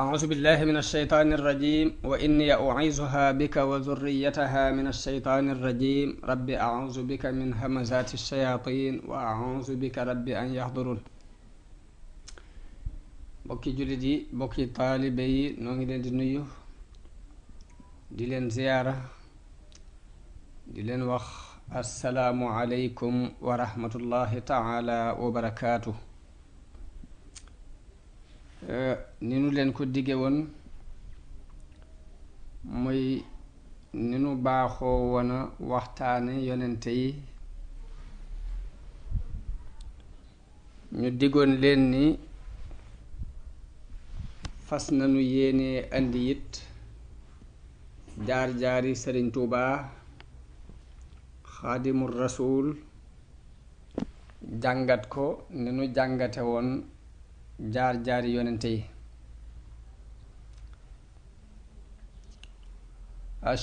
أعوذ بالله من الشيطان الرجيم وإني أعيذها بك وذريتها من الشيطان الرجيم رب أعوذ بك من همزات الشياطين وأعوذ بك رب أن يحضرون bokki jullit yi bokki taalibe yi noo ngi leen di nuyu di leen ziyaara di leen wax assalaamu aleykum wa rahmatullahi taala wa barakaatu. ni nu leen ko digge woon muy ni nu baaxoo woon a waxtaane yonente yi ñu diggoon leen ni fas nañu yéene andi it jaar-jaari Sëriñ Tuubaa xaadimul rasuul jàngat ko ni nu jàngate woon jaar-jaari yonente yi.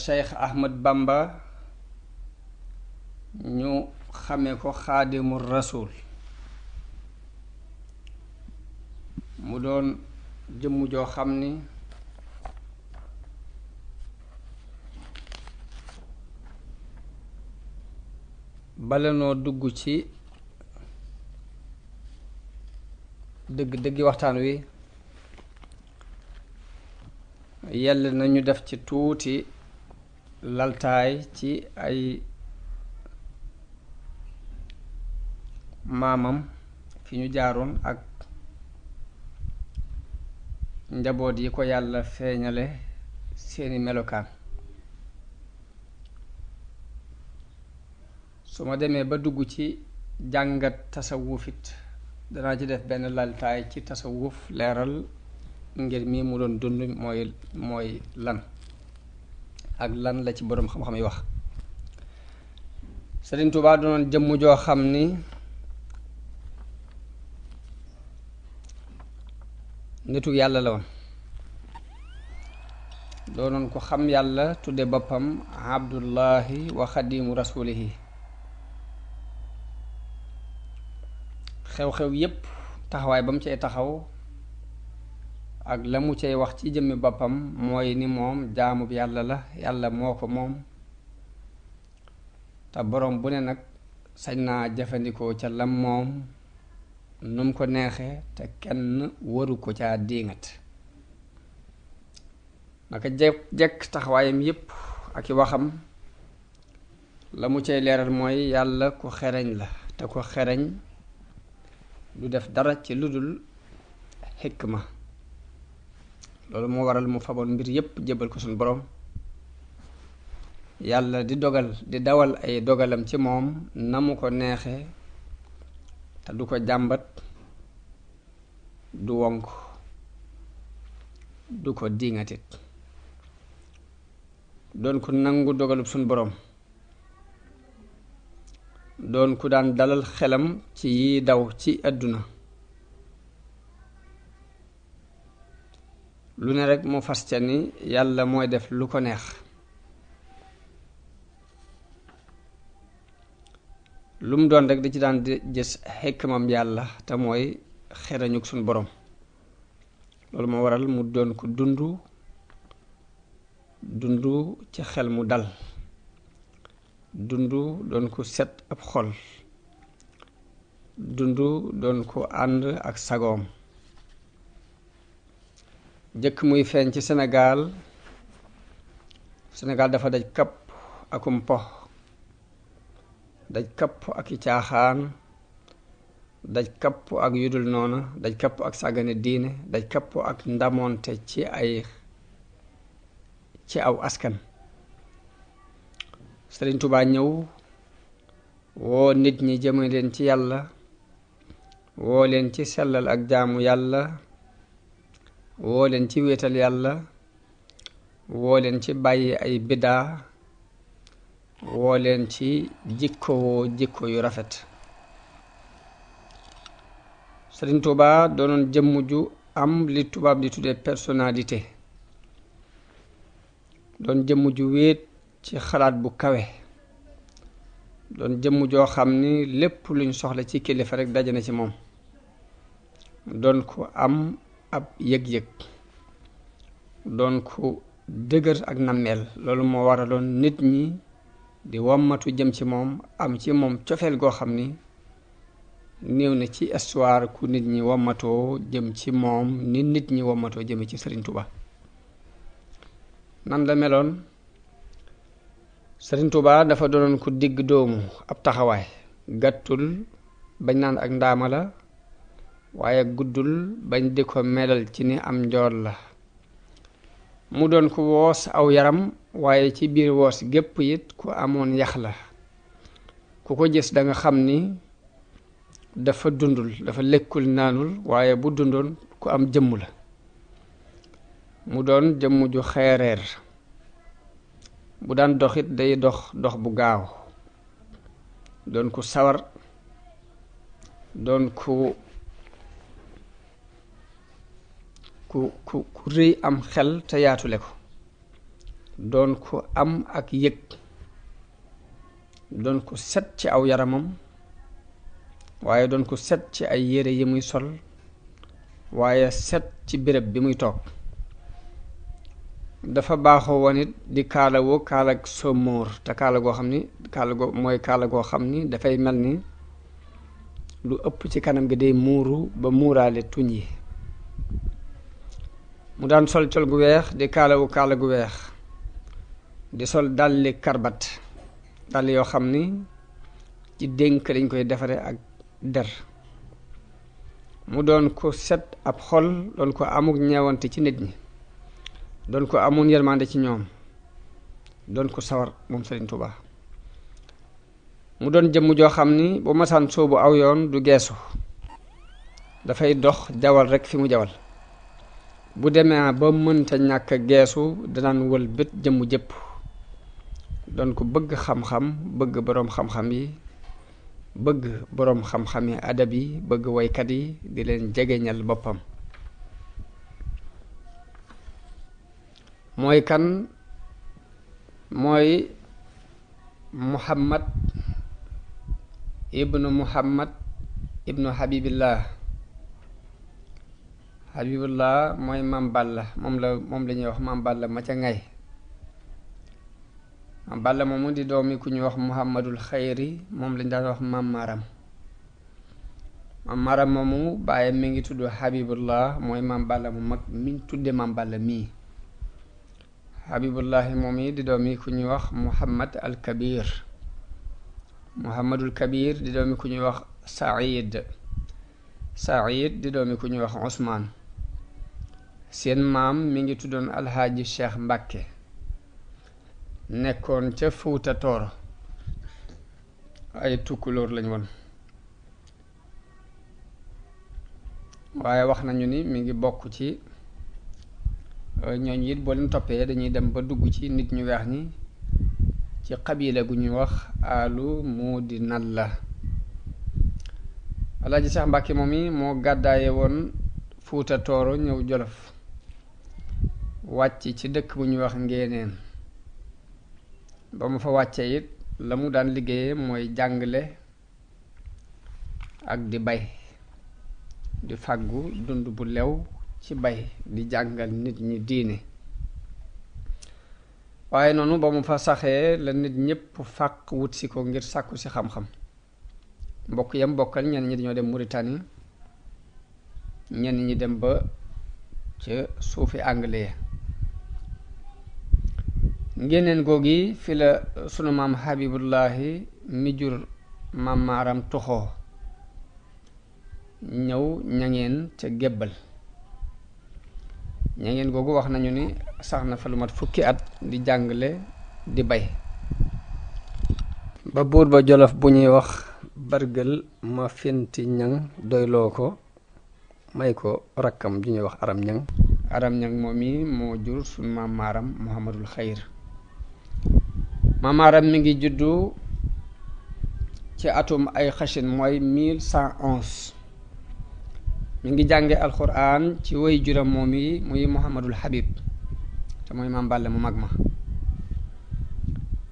Cheikh Ahmad Bamba ñu xame ko xaadimul rasuul mu doon jëmm joo xam ni bala noo dugg ci dëgg-dëggi waxtaan wi yàlla nañu def ci tuuti laltaay ci ay maamam fi ñu jaaroon ak njaboot yi ko yàlla feeñale seeni melokaan. su ma demee ba dugg ci jàngat tasawufit danaa ci def benn laltaay ci tasawuf leeral ngir mii mu doon dund mooy lan ak lan la ci boroom xam-xam yi wax. Sëriñ Tuubaa doonoon jëmm joo xam ni nitu yàlla la woon, doonoon ko xam yàlla tudde boppam abdullahi wa xadimu rasulihi. xew-xew yépp taxawaay ba mu cay taxaw ak la mu cay wax ci jëmmi boppam mooy ni moom jaamub yàlla la, yàlla moo ko moom te boroom bu ne nag sañ naa jëfandikoo ca lam moom nu mu ko neexee te kenn waru ko caa diingat. naka jekk taxawaayam yépp ak i waxam la mu cay leeral mooy yàlla ku xereñ la te ku xereñ du def dara ci lu dul xikma. loolu moo waral mu faboon mbir yépp jébbal ko suñu boroom, yàlla di dawal ay dogalam ci moom na mu ko neexee te du ko jàmbat, du wonk, du ko diŋatit. doon ku nangu dogalub suñu boroom, doon ku daan dalal xelam ci yi daw ci àdduna. lu ne rekk mu fas ca ni yàlla mooy def lu ko neex. lu mu doon rekk di ci daan di gis xikmam yàlla te mooy xerañuk suñu boroom. loolu moo waral mu doon ko dundu ci xel mu dal, doon ko set ab xol, doon ko ànd ak sagoom. jëkk muy feeñ ci Sénégal dafa daj kapp akum po, daj kapp ak i caaxaan, daj kapp ak yudul noona, daj kapp ak sàggane diine, daj kapp ak ndamoonte ci aw askan. Sëriñ Tuubaa ñëw woo nit ñi jëme leen ci yàlla, woo leen ci sellal ak jaamu yàlla, woo leen ci wéetal yàlla, woo leen ci bàyyi ay biddaa, woo leen ci jikko yu rafet. Sëriñ Tuubaa doonoon jëmm ju am li tubaab di tuddee personnalité, doon jëmm ju wéet ci xalaat bu kawe, doon jëmm joo xam ni lépp luñ soxla ci kilifa rekk daje na ci moom. doon ko am ab yëg-yëg doon ku dëgër ak nammeel loolu moo waraloon nit ñi di wommatu jëm ci moom am ci moom cofeel goo xam ni néew na ci histoire ku nit ñi wommatoo jëm ci moom ni nit ñi wommatoo jëme ci Sëriñ Tuuba nan la meloon Sëriñ Tuuba dafa doonoon ku digg doomu ab taxawaay gàttul bañ naan ak ndaama la waaye guddul bañ di ko melal ci ni am njool la mu doon ku woos aw yaram waaye ci biir woos gépp it ku amoon yax la ku ko gis da nga xam ni dafa dundul dafa lekkul naanul waaye bu dundoon ku am jëmm la mu doon jëmm ju xeereer bu daan doxit day dox bu gaaw doon ku sawar doon ku rëy am xel te yaatule ko doon ku am ak yëg doon ku set ci aw yaramam waaye doon ku set ci ay yére yi muy sol waaye set ci béréb bi muy toog dafa baaxoo woon it di kaalawoo kaalag somóor te kaala goo xam ni kaala goo xam ni dafay mel ni lu ëpp ci kanam gi day muuru ba muuraale tuñ yi mu daan sol col gu weex di kaalawu kaala gu weex di sol dalli karbat dàll yoo xam ni ci dénk lañ koy defare ak der mu doon ko set ab xol doon ko amuk ñeewante ci nit ñi doon ko amoon yërmande ci ñoom doon ko sawar moom Sëriñ Tuuba mu doon jëmm joo xam ni bu masaan soobu aw yoon du geesu dafay dox jawal rekk fi mu jawal bu demee ba mënta ñàkk geesu danaan wël bët jëmm jëpp doon ko bëgg xam-xam bëgg boroom xam-xam yi bëgg boroom xam-xam yi adab yi bëgg woykat yi di leen jegeñal boppam mooy kan mooy Muhammad ibnu Habibillah mooy Maam Balla moom la ñuy wax Maam Balla ma ca ngay Maam Balla moomu di doomi ku ñuy wax Muhammadul Xayri moom lañ daan wax Maam Maram moomu bàyyi mi ngi tudd Habibullah mooy Maam Balla mu mag miñ tudde Maam Balla mii Habibullahi moom yi di doomi ku ñuy wax Muhammadul Kabir di doomi ku ñuy wax Saïd di doomi ku ñuy wax Usmaan seen maam mi ngi tuddoon Alxaaji Cheikh Mbàkke nekkoon ca Fuuta Tooro ay tukkulóor lañ woon waaye wax nañu ni mi ngi bokk ci ñooñu it boo leen toppee dañuy dem ba dugg ci nit ñu weex ñi ci xabila gu ñuy wax alu muudi nalla Alaaji Seex Mbàkke moom yi moo gàddaaye woon Fuuta Tooro ñëw Jolof wàcc ci dëkk bu ñuy wax Ngéeneen ba mu fa wàccee it la mu daan liggéeyee mooy jàngale ak di bay di fàggu dund bu lew ci bay di jàngal nit ñi diine waaye noonu ba mu fa saxee la nit ñépp fàq wut si ko ngir sàkku si xam-xam mbokk yam bokkal ñenn ñi dañoo dem Mauritanie ñenn ñi dem ba ca suufi anglais Ngéeneen googi fi la sunu maam Habibullahi mi jur Maam Maaram tuxoo ñëw ñangeen ca gébbal ñangeen googu wax nañu ni sax na fa lu mat fukki at di jàngale di bay ba buur ba Jolof bu ñuy wax bargël ma fenti ñang doyloo ko may ko rakkam ju ñuy wax aram ñang moom mi moo jur sunu maam Maaram Muhammadul Xayr Maam Maaram mi ngi juddu ci atum ay xashin mooy 1111 mi ngi jànge alxuraan ci way juram moom yi muy Muhammadul Habib te mooy Maam Balla mu mag ma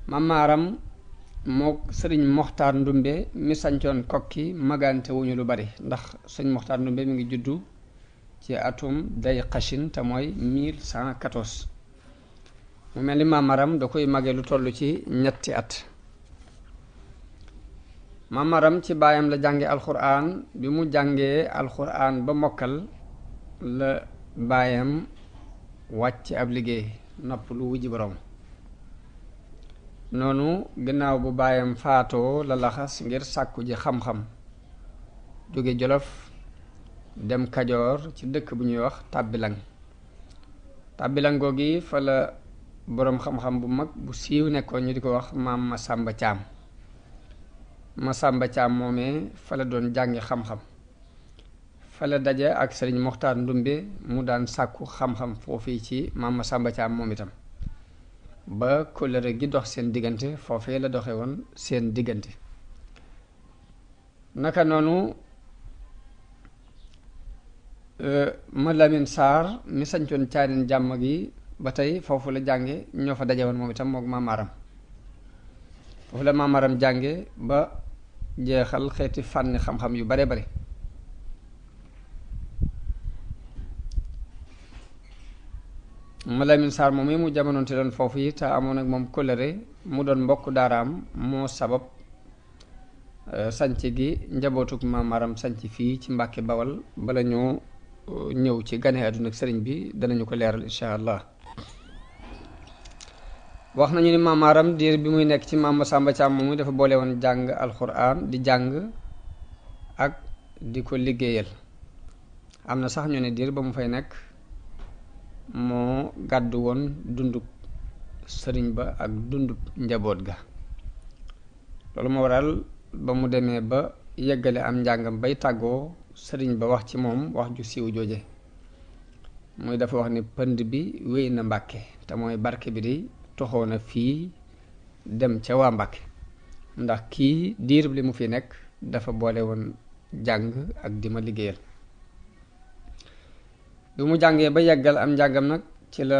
Maam Maaram moo sëriñ Moxtaar Ndumbe mi sancoon kokki magante wuñu lu bari ndax sëriñ Moxtaar Ndumbe mi ngi juddu ci atum day xashin te mooy 1114 mu mel ni Maam Maram da koy mage lu toll ci ñetti at. Maam Maram ci baayam la jànge alxuraan. bi mu jàngee alxuraan ba mokkal la baayam wàcc ab liggéey nopp lu wujji borom. noonu gannaaw bu baayam faatoo la laxas ngir sàkku ji xam-xam jóge Jolof dem Kajoor ci dëkk bu ñuy wax Tàbbilang. Tàbbilang googi fa la boroom xam-xam bu mag bu siiw nekkoon ñu di ko wax maam Masamba Caam. Masamba Caam moomee fa la doon jàngi xam-xam. fa la daje ak sëriñ Moxtaar Ndumbe mu daan sàkku xam-xam foofii ci maam Masamba Caam moom itam ba kóllëre gi dox seen diggante foofee la doxe woon seen diggante. naka noonu ma Lamin Saar mi sañcoon Caarin jàmm gi ba tey foofu la jànge ñoo fa daje woon moom itam mook Maam Maram. foofu la Maam Maram jànge ba jeexal xeeti fànni xam-xam yu bare bare. ma Lamin Saar moom mu jamonoonte doon foofu yi te amoon ak moom kóllëre mu doon mbokk daaraam moo sabab sanc gi njabootuk Maam Maram sanc fii ci Mbàkke Bawal bala ñoo ñëw ci gane àdduna ak sëriñ bi danañu ko leeral insha allah. wax nañu ni Maam Maram diir bi muy nekk ci Maam Masamba Caam moomu dafa boole woon jàng alxuraan di jàng ak di ko liggéeyal. am na sax ñu ne diir ba mu fay nekk moo gàddu woon dundub sëriñ ba ak dundub njaboot ga. loolu moo waral ba mu demee ba yeggale am njàngam bay tàggoo sëriñ ba wax ci moom wax ju siiw jooje muy dafa wax ni pënd bi wéy na Mbàkke te mooy barke bi di toxoo na fii dem ca waa Mbàkke ndax kii diir li mu fi nekk dafa boole woon jàng ak di ma liggéeyal. bi mu jàngee ba yeggal am njàngam nag ci la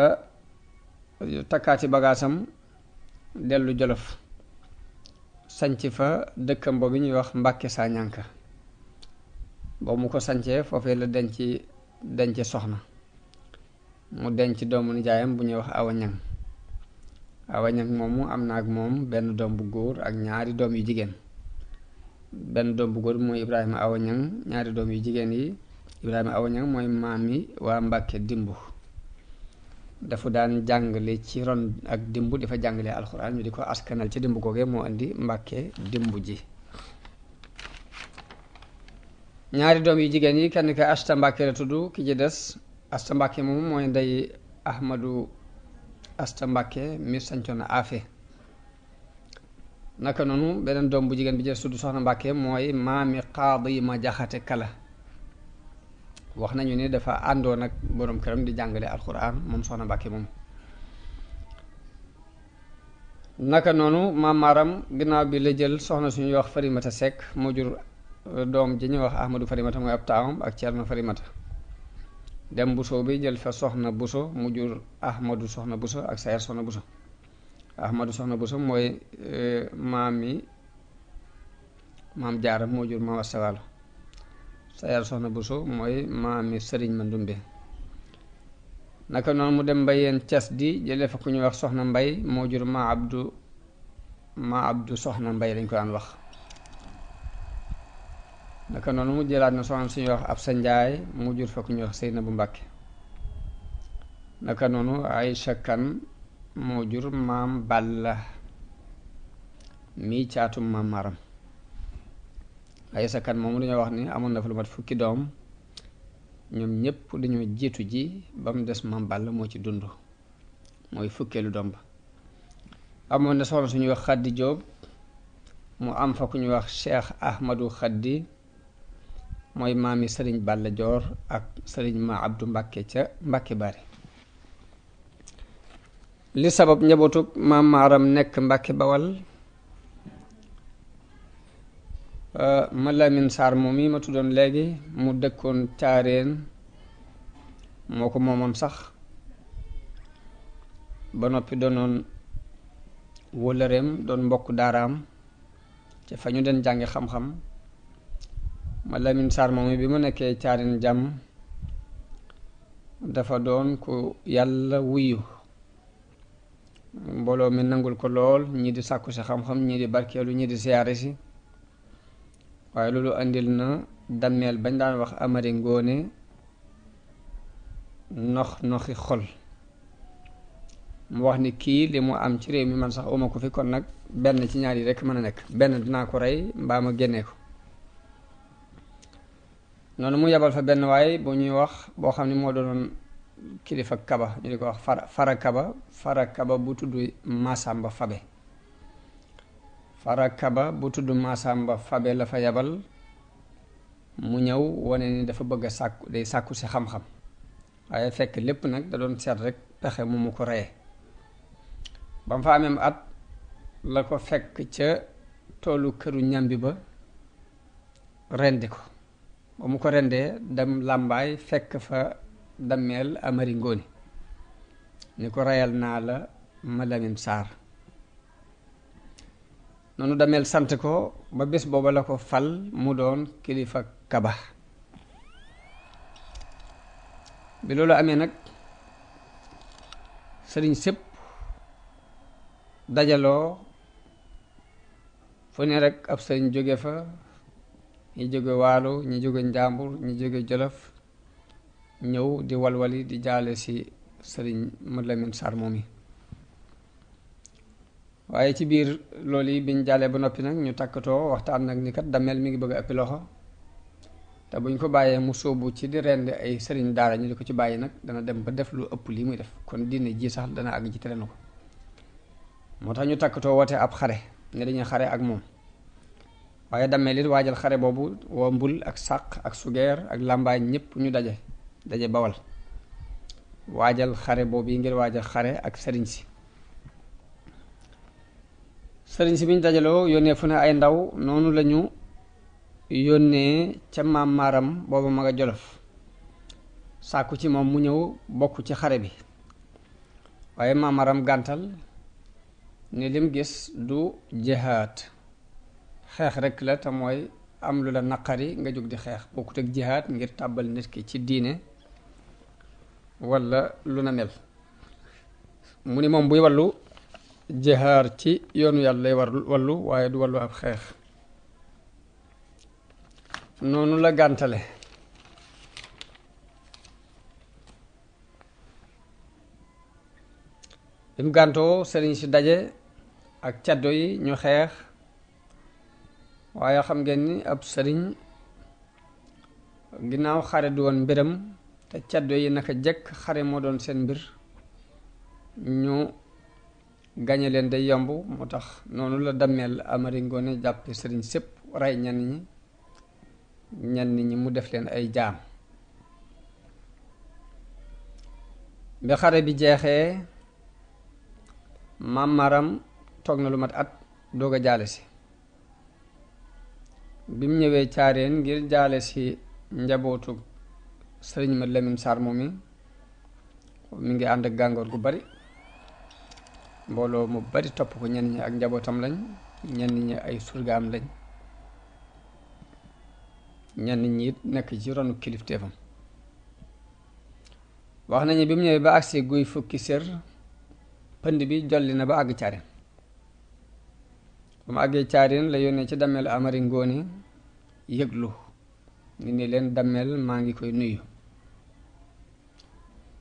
takkaati bagaasam dellu Jolof sanc fa dëkkam boobu ñuy wax Mbàkke saa ñànka. boobu mu ko sancee foofee la denc soxna mu denc doomu nijaayam bu ñuy wax Awa Ñang. Awa Ñang moomu am na ak moom benn doom bu góor ak ñaari doom yu jigéen. benn doom bu góor mooy Ibrahima Awa Ñang, ñaari doom yu jigéen yi Ibrahima Awa Ñang mooy maami waa Mbàkke dimbu. dafa daan jàngale ci ron ak dimbu di fa jàngale alxuraan ñu di ko askanal ci dimbu googee moo indi Mbàkke dimbu ji. ñaari doom yu jigéen yi kenn ki Asta Mbàkke la tudd, ki ci des Asta Mbàkke moom mooy ndey Ahmadu Asta Mbàkke mi sancoon na Afe. naka noonu beneen doom bu jigéen bi jël tudd Soxna Mbàkke mooy maami Qaadi ma Jaxate Kala. wax nañu ni dafa àndoon ak boroom këram di jàngale alxuraan moom Soxna Mbàkke moom. naka noonu Maam Maram ginnaaw bi la jël soxna suñuy wax Farimata Sekk moo jur doom ji ñuy wax Ahmadu Farimata mooy ab taawam ak Ceerno Farimata. dem Buso bi jël fa Soxna Buso mu jur Ahmadu Soxna Buso ak Sayer Soxna Buso. Ahmadu Soxna Buso mooy maam Jaara moo jur Maam Asta Waalo. Sayer Soxna Buso mooy maami Sëriñ Mandumbe. naka noonu mu dem Mbayeen Cas di jëlee fa ku ñuy wax Soxna Mbay moo jur ma Abdu Soxna Mbay lañ ko daan wax. naka noonu mu jëlaat na soxna suñuy wax Absa Njaay mu jur fa ku ñuy wax Seynabu Mbàkke. naka noonu Aysa Kan moo jur Maam Balla mii caatum Maam Maram. Aysa Kan moomu dañoo wax ni amoon na fa lu mat fukki doom ñoom ñépp dañoo jiitu ji ba mu des Maam Balla moo ci dund mooy fukkeelu doom ba. amoon na soxna suñuy wax Xaddi Jóob mu am fa ku ñuy wax Cheikh Ahmadu Xaddi mooy maami Sëriñ Balla Joor ak Sëriñ Ma Abdu Mbàkke ca Mbàkke Bari. li sabab njabootug Maam Maram nekk Mbàkke Bawal ma Lamin Saar moom yi ma tuddoon léegi mu dëkkoon Caareen moo ko moomoon sax ba noppi doonoon wóllëreem doon mbokk daaraam ca fa ñu den jàngi xam-xam. ma Lamin Saar moom bi mu nekkee Caareen jàmm dafa doon ku yàlla wuyu mbooloo mi nangul ko lool ñii di sàkku si xam-xam ñii di barkeelu ñii di siyaare si waaye loolu andil na dammeel bañ daan wax Amari Ngoone noxi xol mu wax ni kii li mu am ci réew mi man sax uma ko fi kon nag benn ci ñaar yi rekk mën a nekk benn dinaa ko rey mbaa ma génnee ko noonu mu yebal fa benn waay bu ñuy wax boo xam ne moo doon kilifa kaba ñu di ko wax fara kaba bu tudd Masamba Fabe fara kaba bu tudd Masamba Fabe la fa yebal mu ñëw wane ni dafa bëgg a sàkku si xam-xam waaye fekk lépp nag da doon seet rek pexe mu ko reye ba mu fa amee at la ko fekk ca toolu këru ñambi ba rendi ko ba mu ko rendee dem làmbaay fekk fa dammeel Amari Ngoone ni ko reyal naa la ma Lamin Saar noonu dammeel sant ko ba bés booba la ko fal mu doon kilifa kaba bi loolu amee nag sëriñ sépp dajaloo fu ne rek ab sëriñ jóge fa ñi jóge waalo ñi jóge njàmbur ñi jóge jolof ñëw di walwali di jaale ci sëriñ Mad Lamin Sarr moom yi waaye ci biir loolu yi biñ jaalee ba noppi nag ñu takkatoo waxtaan nag ni kat dammeel mi ngi bëgg a ëppi loxo te buñ ko bàyyee mu sóobu ci di rend ay sëriñ daara ñu di ko ci bàyyi nag dana dem ba def lu ëpp lii muy def kon diine ji sax dana àgg ci tere na ko moo tax ñu takkatoo woote ab xare ne dañuy xare ak moom waaye dammeel it waajal xare boobu woo mbul ak sàq ak sugeer ak làmbaay ñépp ñu daje bawal waajal xare boobu yi ngir waajal xare ak sëriñ si biñ dajaloo yónnee fu ne ay ndaw noonu lañu yónnee ca maam maaram booba ma nga jolof sàkku ci moom mu ñëw bokk ci xare bi waaye maam maaram gàntal ni lim gis du jihaad xeex rekk la te mooy am lu la naqari nga jóg di xeex bokkut ak jihaad ngir tàbbal nit ki ci diine walla lu na mel mu ni moom buy wallu jihaar ci yoonu yàlla lay wallu waaye du wallu ab xeex noonu la gàntale bi mu gàntoo sëriñ si daje ak caddo yi ñu xeex waaye xam ngeen ni ab sëriñ ginnaaw xare du woon mbiram te caddo yi naka jekk xare moo doon seen mbir ñu gañe leen day yomb moo tax noonu la dammeel Amari Ngoone jàppe sëriñ sépp rey ñenn ñi mu def leen ay jaam bi xare bi jeexee maam Maram toog na lu mat at doog a jaale si bi mu ñëwee caareen ngir jaale si njabootu sëriñ Mad Lamin Sarr moom mi ngi ànd ak gàngoor gu bari mbooloo mu bari topp ko ñenn ñi ak njabootam lañ ñenn ñi ay surgaam lañ ñenn ñi it nekk ci ronu kilifteefam wax nañu bi mu ñëwee ba agsi guy fukki sér pënd bi jolli na ba àgg caareen ba mu àggee caareen la yónnee ci dammeel Amari Ngoone yëglu ni leen dammeel maa ngi koy nuyu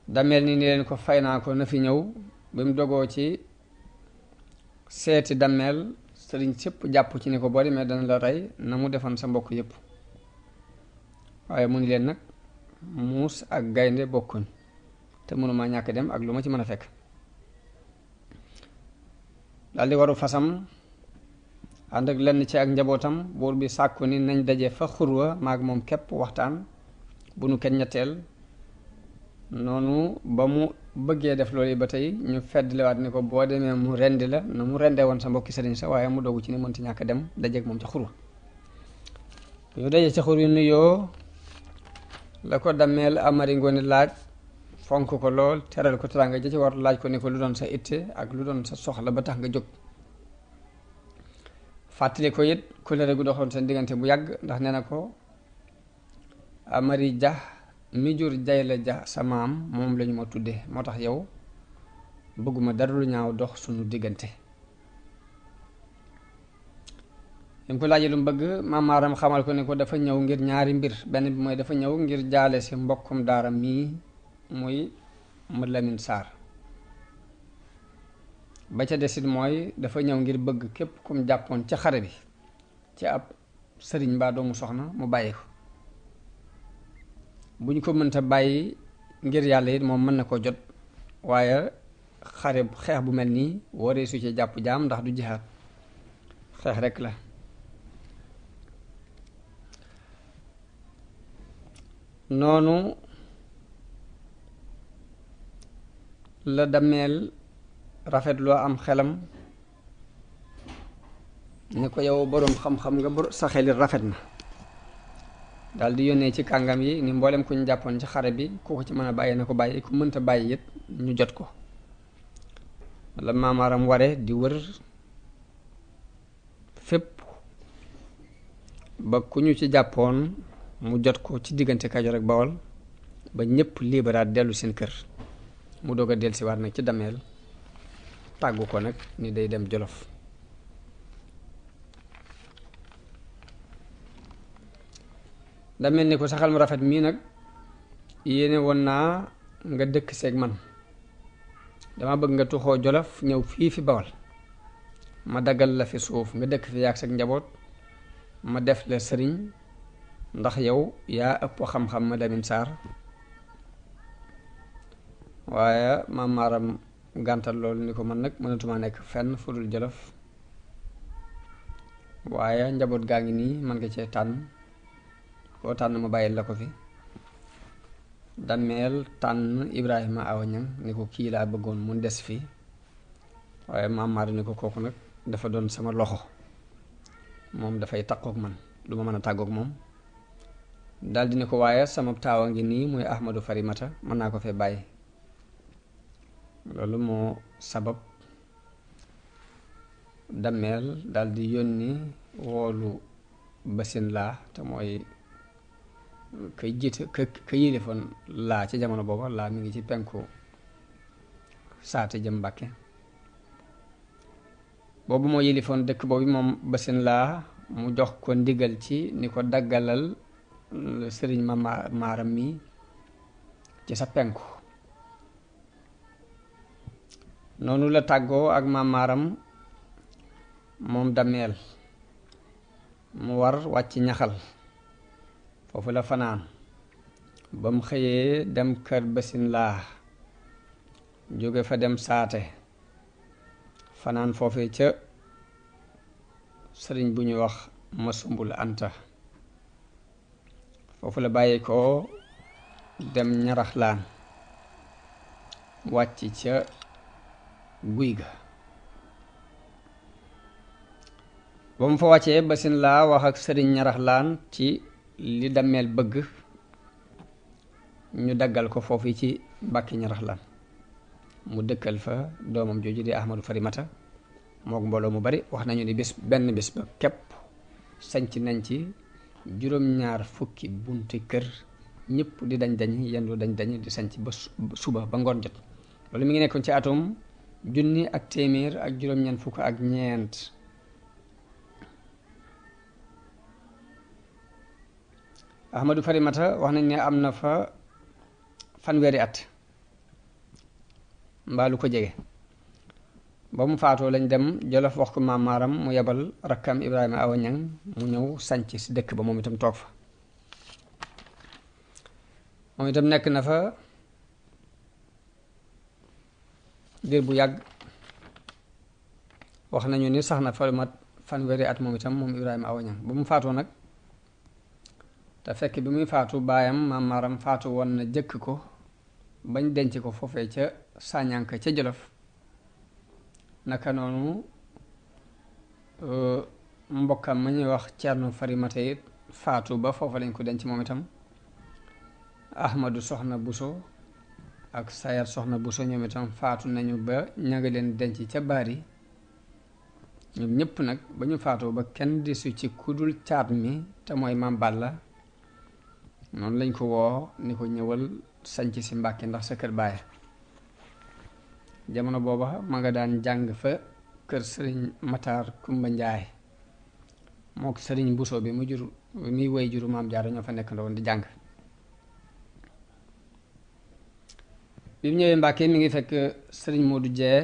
dammeel ni leen ko fay naa ko na fi ñëw bi mu dogoo ci seeti dammeel sëriñ sépp jàpp ci ni ko boo demee dana la rey na mu defoon sa mbokk yépp waaye mu ni leen nag muus ak gaynde bokkuñ te mënuma ñàkk dem ak lu ma ci mën a fekk daldi waru fasam ànd ak lenn ci ak njabootam buur bi sàkku ni nañ daje fa xurwa maag moom képp waxtaan bu nu kenn ñetteel noonu ba mu bëggee def loolu ba tey ñu feddliwaat ni ko boo demee mu rendi la na mu rendee woon sa mbokki sëriñ sa waaye mu dogu ci ni mënti ñàkk dem dajeeg moom ca xurwa ñu daje ca xur yu nuyoo la ko dammeel Amari Ngoone laaj fonk ko lool teral ko teraanga ja ci war laaj ko ni ko lu doon sa itte ak lu doon sa soxla ba tax nga jóg fàttali ko it kóllëre gu doxoon seen diggante bu yàgg ndax nee na ko Amari Ja mi jur Jayla Ja sa maam moom lañu ma tudde moo tax yow bëgguma dara lu ñaaw dox sunu diggante. lim ko laajee lu mu bëgg maam Maaram xamal ko ne ko dafa ñëw ngir ñaari mbir, benn bi mooy dafa ñëw ngir jaale si mbokkum daara mii muy Mad Lamin Saar, ba ca desit mooy dafa ñëw ngir bëgg képp kum jàppoon ca xare bi ci ab sëriñ mbaa doomu soxna mu bàyyi ko, bu ñu ko mënta bàyyi ngir yàlla it moom mën na ko jot, waaye xeex bu mel nii waree su ci jàpp jaam ndax du jihaad, xeex rekk la. noonu la Dameel rafet loo am xelam ne ko yow boroom xam-xam nga sa xelit rafet na, daal di yónnee ci kàngam yi ni mboolem ku ñu jàppoon ci xare bi ku ko ci mën a bàyyi na ko bàyyi, ku mënta bàyyi it ñu jot ko. la Maam Maaram ware di wër fépp ba ku ñu ci jàppoon mu jot ko ci diggante Kajoor ak Bawol ba ñépp liberaat dellu seen kër, mu doog a dellusiwaat nag ci Dameel tàggu ko nag ni day dem Jolof. Dameel ni ko saxal mu rafet mii nag yéene woon naa nga dëkk seeg man, dama bëgg nga tuxoo Jolof ñëw fii fi Bawol, ma daggal la fi suuf nga dëkk fi yaag sag njaboot, ma def la sëriñ ndax yow yaa ëpp xam-xam ma Lamin Saar. waaye Maam Maaram gàntal loolu ni ko man nag mënatuma nekk fenn fu dul Jolof, waaye njaboot gaa ngi nii man nga cee tànn, koo tànn ma bàyyil la ko fi. Dameel tànn Ibrahima Awa Ñang ni ko kii laa bëggoon mu des fi, waaye Maam Maaram ni ko kooku nag dafa doon sama loxo, moom dafay takkook man, du ma mën a tàggook moom. daldi ne ko waaye sama taawa ngi nii muy Ahmadu Farimata mën naa ko fee bàyyi. loolu moo sabab Dameel daldi yónni woolu Basin Laa te mooy kay jiite ka yilifoon laa ci jamono booba. laa mi ngi ci penku saate jëm Mbàkke, boobu moo yilifoon dëkk boobu moom Basin Laa, mu jox ko ndigal ci ni ko daggalal sëriñ ma Maaram mi ci sa penku. noonu la tàggoo ak Maam Maaram moom Dameel, mu war wàcc Ñaxal, foofu la fanaan ba mu xëyee dem kër Basin Laa, jóge fa dem saate, fanaan foofee ca sëriñ bu ñuy wax Masumbul Anta. foofu la bàyyi ko dem Ñaraxlaan, wàcc ca guy ga. ba mu fa wàccee Basin Laa wax ak sëriñ Ñaraxlaan ci li Dameel bëgg ñu daggal ko foofu ci Mbàkke Ñaraxlaan, mu dëkkal fa doomam jooju di Ahmadu Farimata mook mbooloo mu bari. wax nañu ni benn bés ba képp sanc nañ ci juróom-ñaar fukki bunti kër, ñëpp di dañ yendu dañ di sanc ba suba ba ngoon jot. loolu mi ngi nekkoon ci atum 1924. Ahmadu Farimata wax nañ ne am na fa fanweeri at mbaa lu ko jege. ba mu faatoo lañ dem Jolof wax ko Maam Maaram, mu yebal rakkam Ibrahima Awa Ñang mu ñëw sanc si dëkk ba moom itam toog fa. moom itam nekk na fa diir bu yàgg, wax nañu ni sax na fa mat fanweeri at moom itam moom Ibrahima Awa Ñang. ba mu faatoo nag te fekk bi muy faatu baayam Maam Maaram faatu woon na jëkk ko bañ denc ko foofee ca Sañanka ca Jolof. naka noonu mbokkam ma ñuy wax Cerno Farimata it faatu ba foofa lañ ko denc moom itam. Ahmadu Soxna Buso ak Sayar Soxna Buso ñoom itam faatu nañu ba ña nga leen denc ca Baari. ñoom ñëpp nag ba ñu faatoo ba kenn desu ci kudul caat mi te mooy Maam Balla noonu lañ ko woo ni ko ñëwal sanc si Mbàkke ndax sa kër baay. jamono booba ma nga daan jàng fa kër sëriñ Matar Kumba Njaay mook sëriñ Buso bi mu jur muy woy juru maam Jaara ñoo fa nekk ndoon di jàng. bi mu ñëwee Mbàkke mi ngi fekk sëriñ Moodu Jee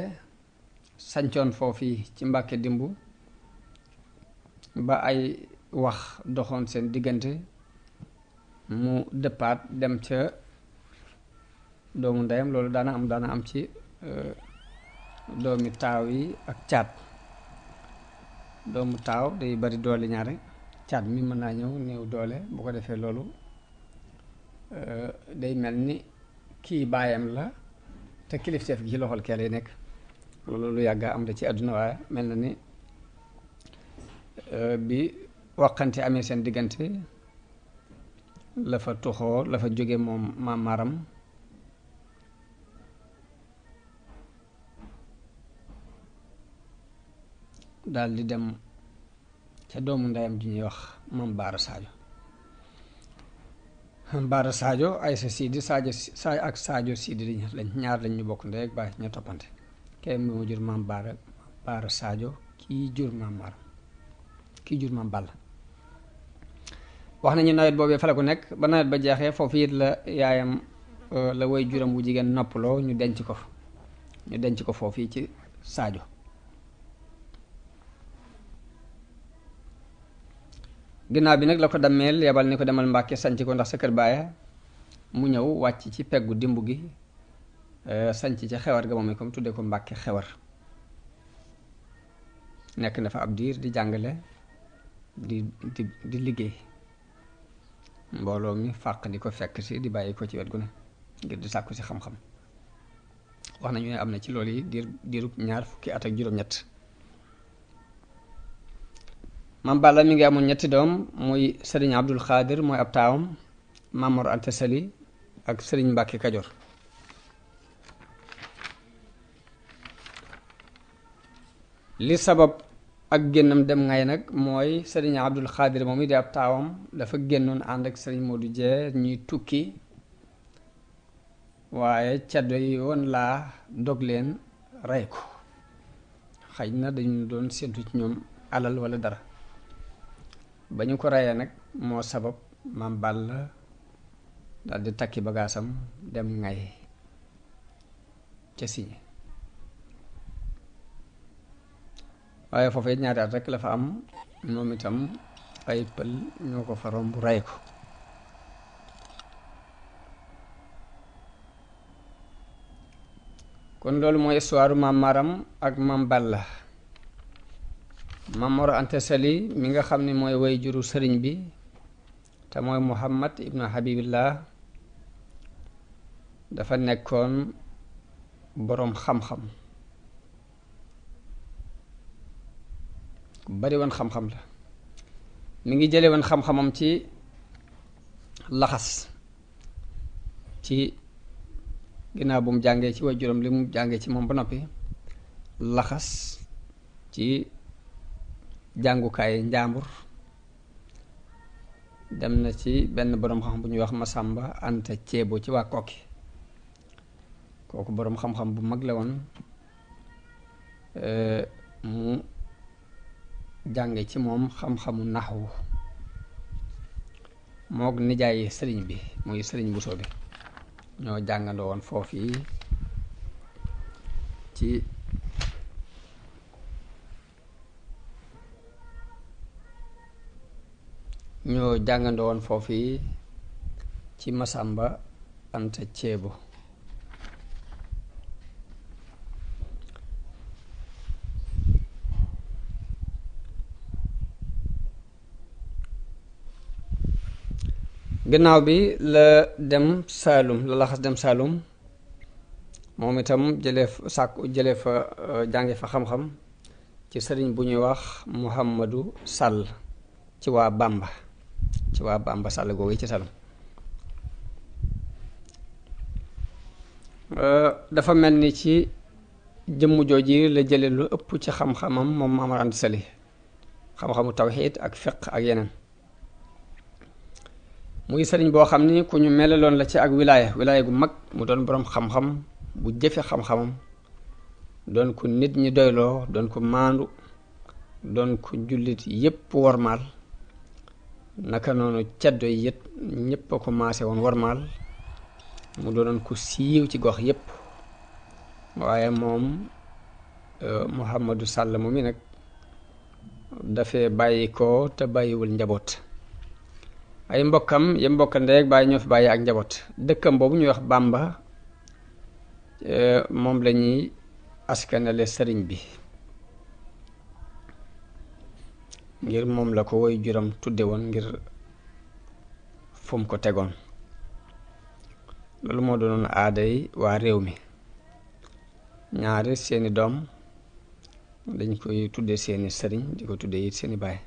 sancoon foofii ci Mbàkke dimbu ba ay wax doxoon seen diggante mu dëppaat dem ca doomu ndeyam. loolu daana am ci doomi taaw yi ak caat. doomu taaw day bari doole ñaare, caat mi mën naa ñëw néew doole. bu ko defee loolu day mel ni kii baayam la te kilifteef gi ci loxol kee lay nekk. loolu lu yàgga am da ci àdduna, waaye mel na ni bi waxante amee seen diggante la fa tuxoo la fa jóge moom maam Maram daal di dem ca doomu ndeyam ji ñuy wax Mam Baara Sadio. Baara Sadio ay sa Sidi Sadio ak Sadio Sidi lañ ñaar lañ ñu bokk ndey ak baay ñoo toppante. kay moo jur Mam Baara Sadio, kii jur Mam Maram, kii jur Mam Balla. wax nañu nawet boobee fa la ko nekk ba nawet ba jeexee foofu it la yaayam la way juram wu jigéen noppaloo ñu denc ko foofu ci Sadio. ginnaaw bi nag la ko dammeel yebal ni ko demal Mbàkke sanc ko ndax sa kër baaya. mu ñëw wàcc ci peggu dimb gi sanc ca xewar ga moom comme tudde ko Mbàkke xewar. nekk na fa ab diir di jàngale di liggéey. mbooloo mi fàq di ko fekk si di bàyyi ko ci wet gu ne ngir di sàkku si xam-xam. wax nañu ne am na ci loolu yi diirub 20 at ak juróom-ñett. Mam Balla mi ngi amoon 3 doom muy sëriñ Abdul Xaadir mooy ab taawam, Maam Mor Anta Sali ak sëriñ Mbàkke Kajoor. li sabab ak génnam dem ngay nag mooy sëriñ Abdul Xaadir moom it di ab taawam dafa génnoon ànd ak sëriñ Moodu Jee ñuy tukki, waaye caddo yi woon laa dog leen rey ko. xëy na dañu doon séentu ci ñoom alal wala dara. ba ñu ko reyee nag moo sabab Mam Balla dal di takki bagaasam dem ngay ca Siñe. waaye foofu it 2 at rekk la fa am, moom itam ay pël ñoo ko fa romb rey ko. kon loolu mooy histoire Mam Maram ak Mam Balla. Mam Mor Anta Sali mi nga xam ni mooy way juru sëriñ bi te mooy Muhammad ibnu Habibillah dafa nekkoon boroom xam-xam, bari woon xam-xam la. mi ngi jële woon xam-xamam ci laxas, ci ginnaaw bu mu jàngee ci way juróom li mu jàngee ci moom ba noppi laxas ci jàngukaay njàmbur dem na ci benn boroom xam bu ñuy wax Masamba Anta Ceebo ci waa Kokki. kooku boroom xam-xam bu mag la woon. mu jànge ci moom xam-xamu naxwu mook nijaay sëriñ bi muy sëriñ Buso bi ñoo jàngandoo woon foofu yi ci Masamba Anta Ceebo. ginnaaw bi la dem Saalum la laxas dem Saalum moom itam jëlee fa jànge fa xam-xam ci sëriñ bu ñuy wax Muhammadu Sàll ci waa Bamba Sàll googu ci Saalum. dafa mel ni ci jëmm jooji la jële lu ëpp ci xam-xamam moom Maam Mor Anta Sali, xam-xamu tawxiid ak fiq ak yeneen. muy sëriñ boo xam ni ku ñu melaloon la ci ak wilaaya gu mag, mu doon boroom xam-xam bu jëfe xam-xamam, doon ko nit ñi doyloo, doon ko maandu, doon ko jullit yépp wormaal, naka noonu ceddo yi it ñépp a ko maase woon wormaal, mu doonoon ko siiw ci gox yépp. waaye moom Mouhamadou Sall mu mi nag dafee bàyyi ko te bàyyiwul njaboot. ay mbokkam yam mbokka ndeeg bàyyi ñoo fi bàyyi ak njaboot. dëkkam boobu ñuy wax Bàmba moom la ñuy askanale sëriñ bi, ngir moom la ko woy juram tudde woon ngir fu mu ko tegoon. loolu moo doonoon aaday waa réew mi. ñaari seeni doom dañ koy tudde seeni sëriñ, di ko tudde it seeni baay.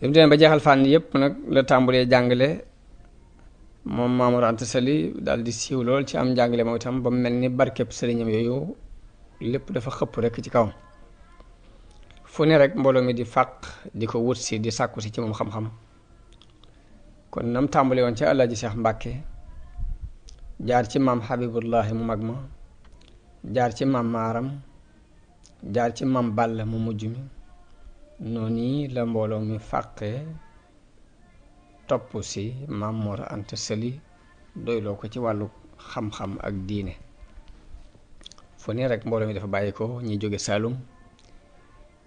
yim demee ba jeexal fànn yépp nag la tàmbulee jàngale moom Mamour Anta Sali daal di siiw lool ci am njàngale moom itam ba mel ni barkeb sëriñam yooyu lépp dafa xëpp rekk ci kawam. fu ne rek mbooloo mi di fàq di ko wut si di sàkku si ci moom xam-xam. kon nam tàmbale woon ci Alaaji Seex Mbàkke, jaar ci maam Habibullahi mu mag ma, jaar ci maam Maaram, jaar ci maam Balla mu mujj mi, noonu la mbooloo mi fàqee topp si Maam Mor Anta Sali, doyloo ko ci wàllu xam-xam ak diine. fu ne rek mbooloo mi dafa bàyyi ko, ñii jóge Saalum,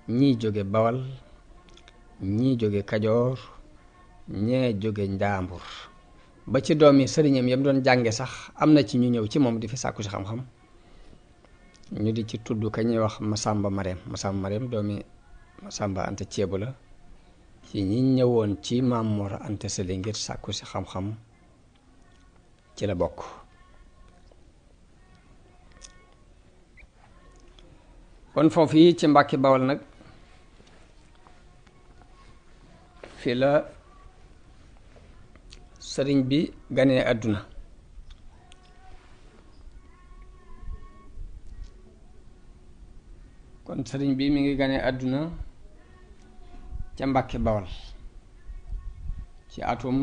ñii jóge Bawal, ñii jóge Kajoor, ñee jóge Njaambur, ba ci doomi sëriñam yam doon jànge sax am na ci ñu ñëw ci moom di fi sàkku si xam-xam. ñu di ci tudd ka ñuy wax Masamba Mareem doomi Masamba Anta Ceebu la, ci ñi ñëwoon ci Maam Mor Anta Sali ngir sàkku si xam-xam ci la bokk. kon foofu yi ci Mbàkke Bawal nag fi la sëriñ bi ganee àdduna. kon sëriñ bi mi ngi ganee àdduna ca Mbàkke Bawal ci atum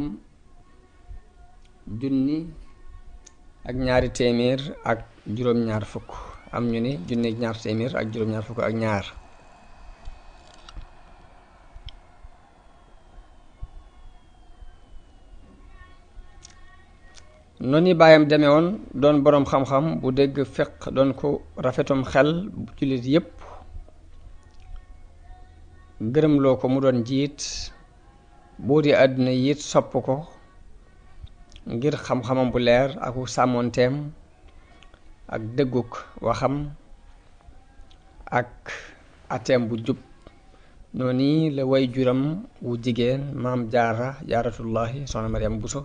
1220 am ñu ni 1220 noonu baayam demee woon doon boroom xam-xam bu dégg fiq, doon ko rafetum xel bu jullit yépp gërëmloo ko mu doon jiit, buur yi àdduna yit sopp ko ngir xam-xamam bu leer ak sàmmoonteem ak dëgguk waxam ak ateem bu jub. noonu la way juram wu jigéen maam jaaratullahi soxna Mariam Buso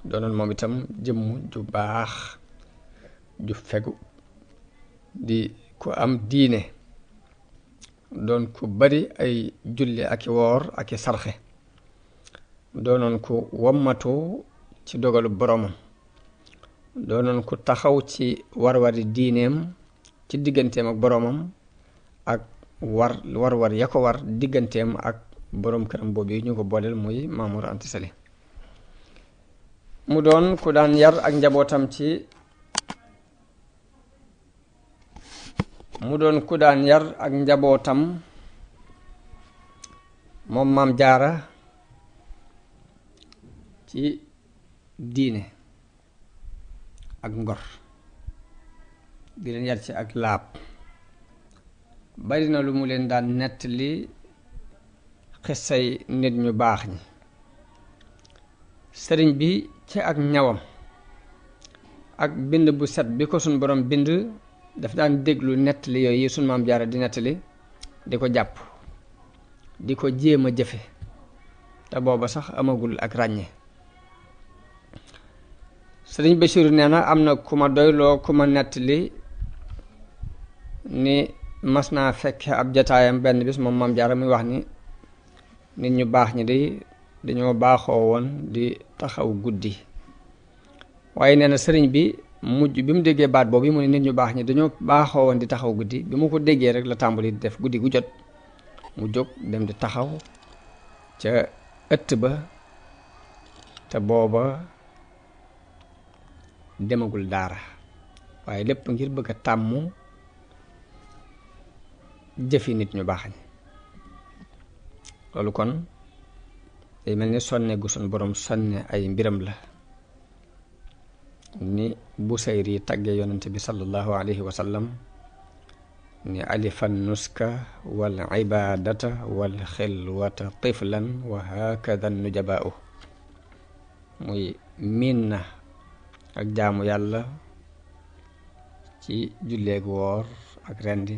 doonoon moom itam jëmm ju baax ju fegu di ku am diine, doon ku bari ay julli ak i woor ak i sarxe, doonoon ku wommatu ci dogalu boromam, doonoon ku taxaw ci war-wari diineem ci digganteem ak boromam ak war ya ko war digganteem ak borom këram boobu yi ñu ko booleel muy Maam Mor Anta Sali. mu doon ku daan yar ak njabootam moom Maam Jaara ci diine ak ngor, di leen yar ci ak laab. bari na lu mu leen daan nettali xissay nit ñu baax ñi. sëriñ bi ci ak ñawam ak bind bu set bi ko suñ borom bind, daf daan déglu nettali yooyu suñ Maam Jaara di nettali, di ko jàpp, di ko jéem a jëfe, te booba sax amagul ak ràññe. sëriñ Basiiru nee na am na ku ma doyloo ku ma nettali ni mas naa fekke ab jataayam benn bis moom Maam Jaara muy wax ni nit ñu baax ñi dañoo baaxoo woon di taxaw guddi. waaye nee na sëriñ bi mujj bi mu déggee baat boobu mu ne nit ñu baax ñi dañoo baaxoo woon di taxaw guddi, bi mu ko déggee rek la tàmbali di def guddi gu jot mu jóg dem di taxaw ca ëtt ba te booba demagul daara waaye lépp ngir bëgg a tàmm jëfi nit ñu baax ñi loolu kon day mel ni sonne gu sun borom sonne ay mbiram la ni Busayri tagge yonent bi sallallahu alayhi wa sallam ni alifan nuska wal ibadata wal xilwata tiflan wa hakada nujabaa'u muy miin na ak jaamu yàlla ci julleeg woor ak rendi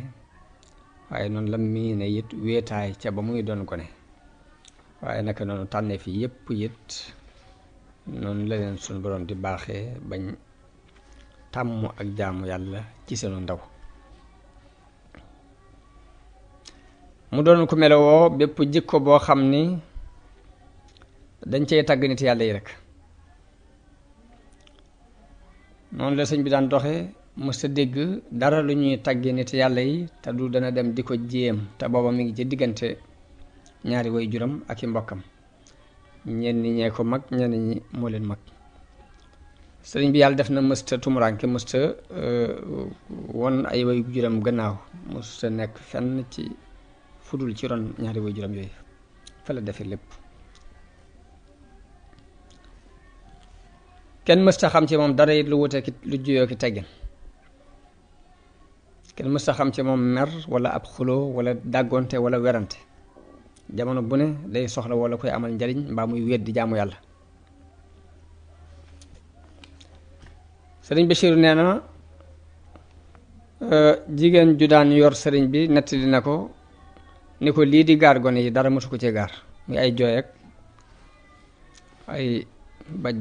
waaye noonu la miine it wéetaay ca ba muy doon gone waaye naka noonu tànnee fi yépp it noonu la leen suñu borom di baaxee bañ tàmm ak jaamu yàlla ci seenu ndaw mu doon ko melowoo bépp jikko boo xam ni dañ cey tàgg nit yàlla yi rek noonu la sëñ bi daan doxe mësta dégg dara lu ñuy tàgge nit yàlla yi te du dana dem di ko jéem te booba mi ngi ci diggante ñaari way juram ak i mbokkam ñenn ñee ko mag ñenn ñi moo leen mag sëriñ bi yàlla def na mësta tumuraanke mësta won ay way juram gannaaw mësta nekk fenn ci fudul ci ron ñaari way juram yooyu fa la defe lépp kenn mësta xam ci moom dara it lu wute ki lu juyoo ki teggin kenn mësta xam ci moom mer wala ab xuloo wala dàggonte wala werante jamono bu ne day soxla wala koy amal njariñ mbaa muy wéet di jaamu yàlla sëriñ Bachir nee na jigéen ju daan yor sëriñ bi nettali na ko ni ko lii di gaar gone yi dara mësu ko ci gaar muy ay jooy ak ay baj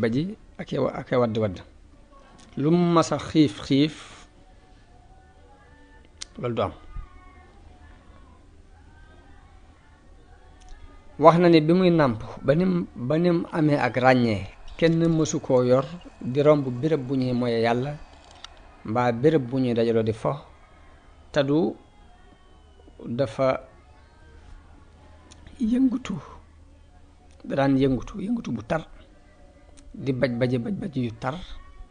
baji ak wadd wadd lu mu masa xiif loolu du am wax na ni bi muy nàmp ba nim amee ak ràññee kenn mësu koo yor di romb béréb bu ñuy moye yàlla mbaa béréb bu ñuy dajaloo di fo te du dafa yëngutu daan yëngutu bu tar di baj yu tar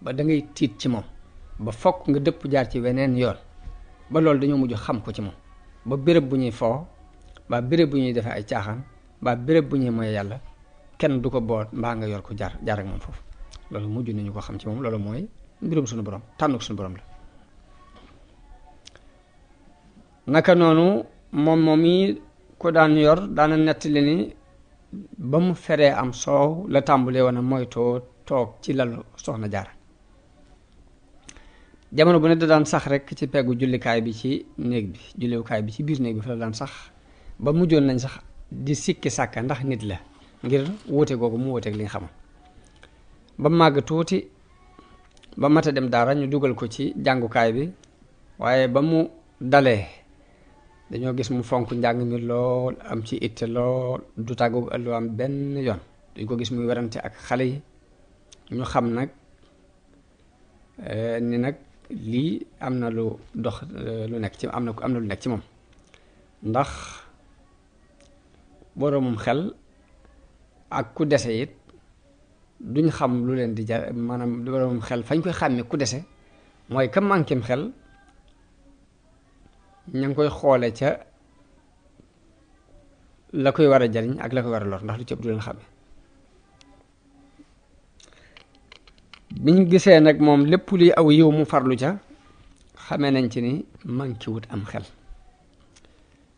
ba da ngay tiit ci moom ba fokk nga dëpp jaar ci weneen yoon ba loolu dañoo mujj xam ko ci moom ba béréb bu ñuy foo mbaa béréb bu ñuy defee ay caaxaan mbaa béréb bu ñuy moye yàlla kenn du ko boot mbaa nga yor ko jaar ak moom foofu loolu mujj nañu ko xam ci moom loolu mooy mbirum suñu borom tànn ko suñu borom la naka noonu moom yi ko daan yor daana nettali ni ba mu feree am soow la tàmbulee woon a moytoo toog ci lalu soxna Jaara jamono bu ne da daan sax rek ci peggu jullikaay bi ci néeg bi jullikaay bi ci biir néeg bi fa la daan sax ba mujjoon nañ sax di sikki sàkka ndax nit la ngir wuute googu mu wuuteeg li nga xamoon ba màgg tuuti ba mata dem daara ñu dugal ko ci jàngukaay bi waaye ba mu dalee dañoo gis mu fonk njàng mi lool am ci itte lool du tàggu ëllu am benn yoon dañ ko gis muy werante ak xale yi ñu xam nag ni nag lii am na lu dox lu nekk ci am na lu nekk ci moom ndax boroomum xel ak ku dese it duñ xam lu leen di jar maanaam boroomum xel fañ koy xàmme ku dese mooy ka mànkim xel ña ngi koy xoole ca la koy war a jariñ ak la koy war a lor ndax lu ci ëpp du leen xàmme biñ gisee nag moom lépp luy aw yiw mu farlu ca xamee nañ ci ni manki wut am xel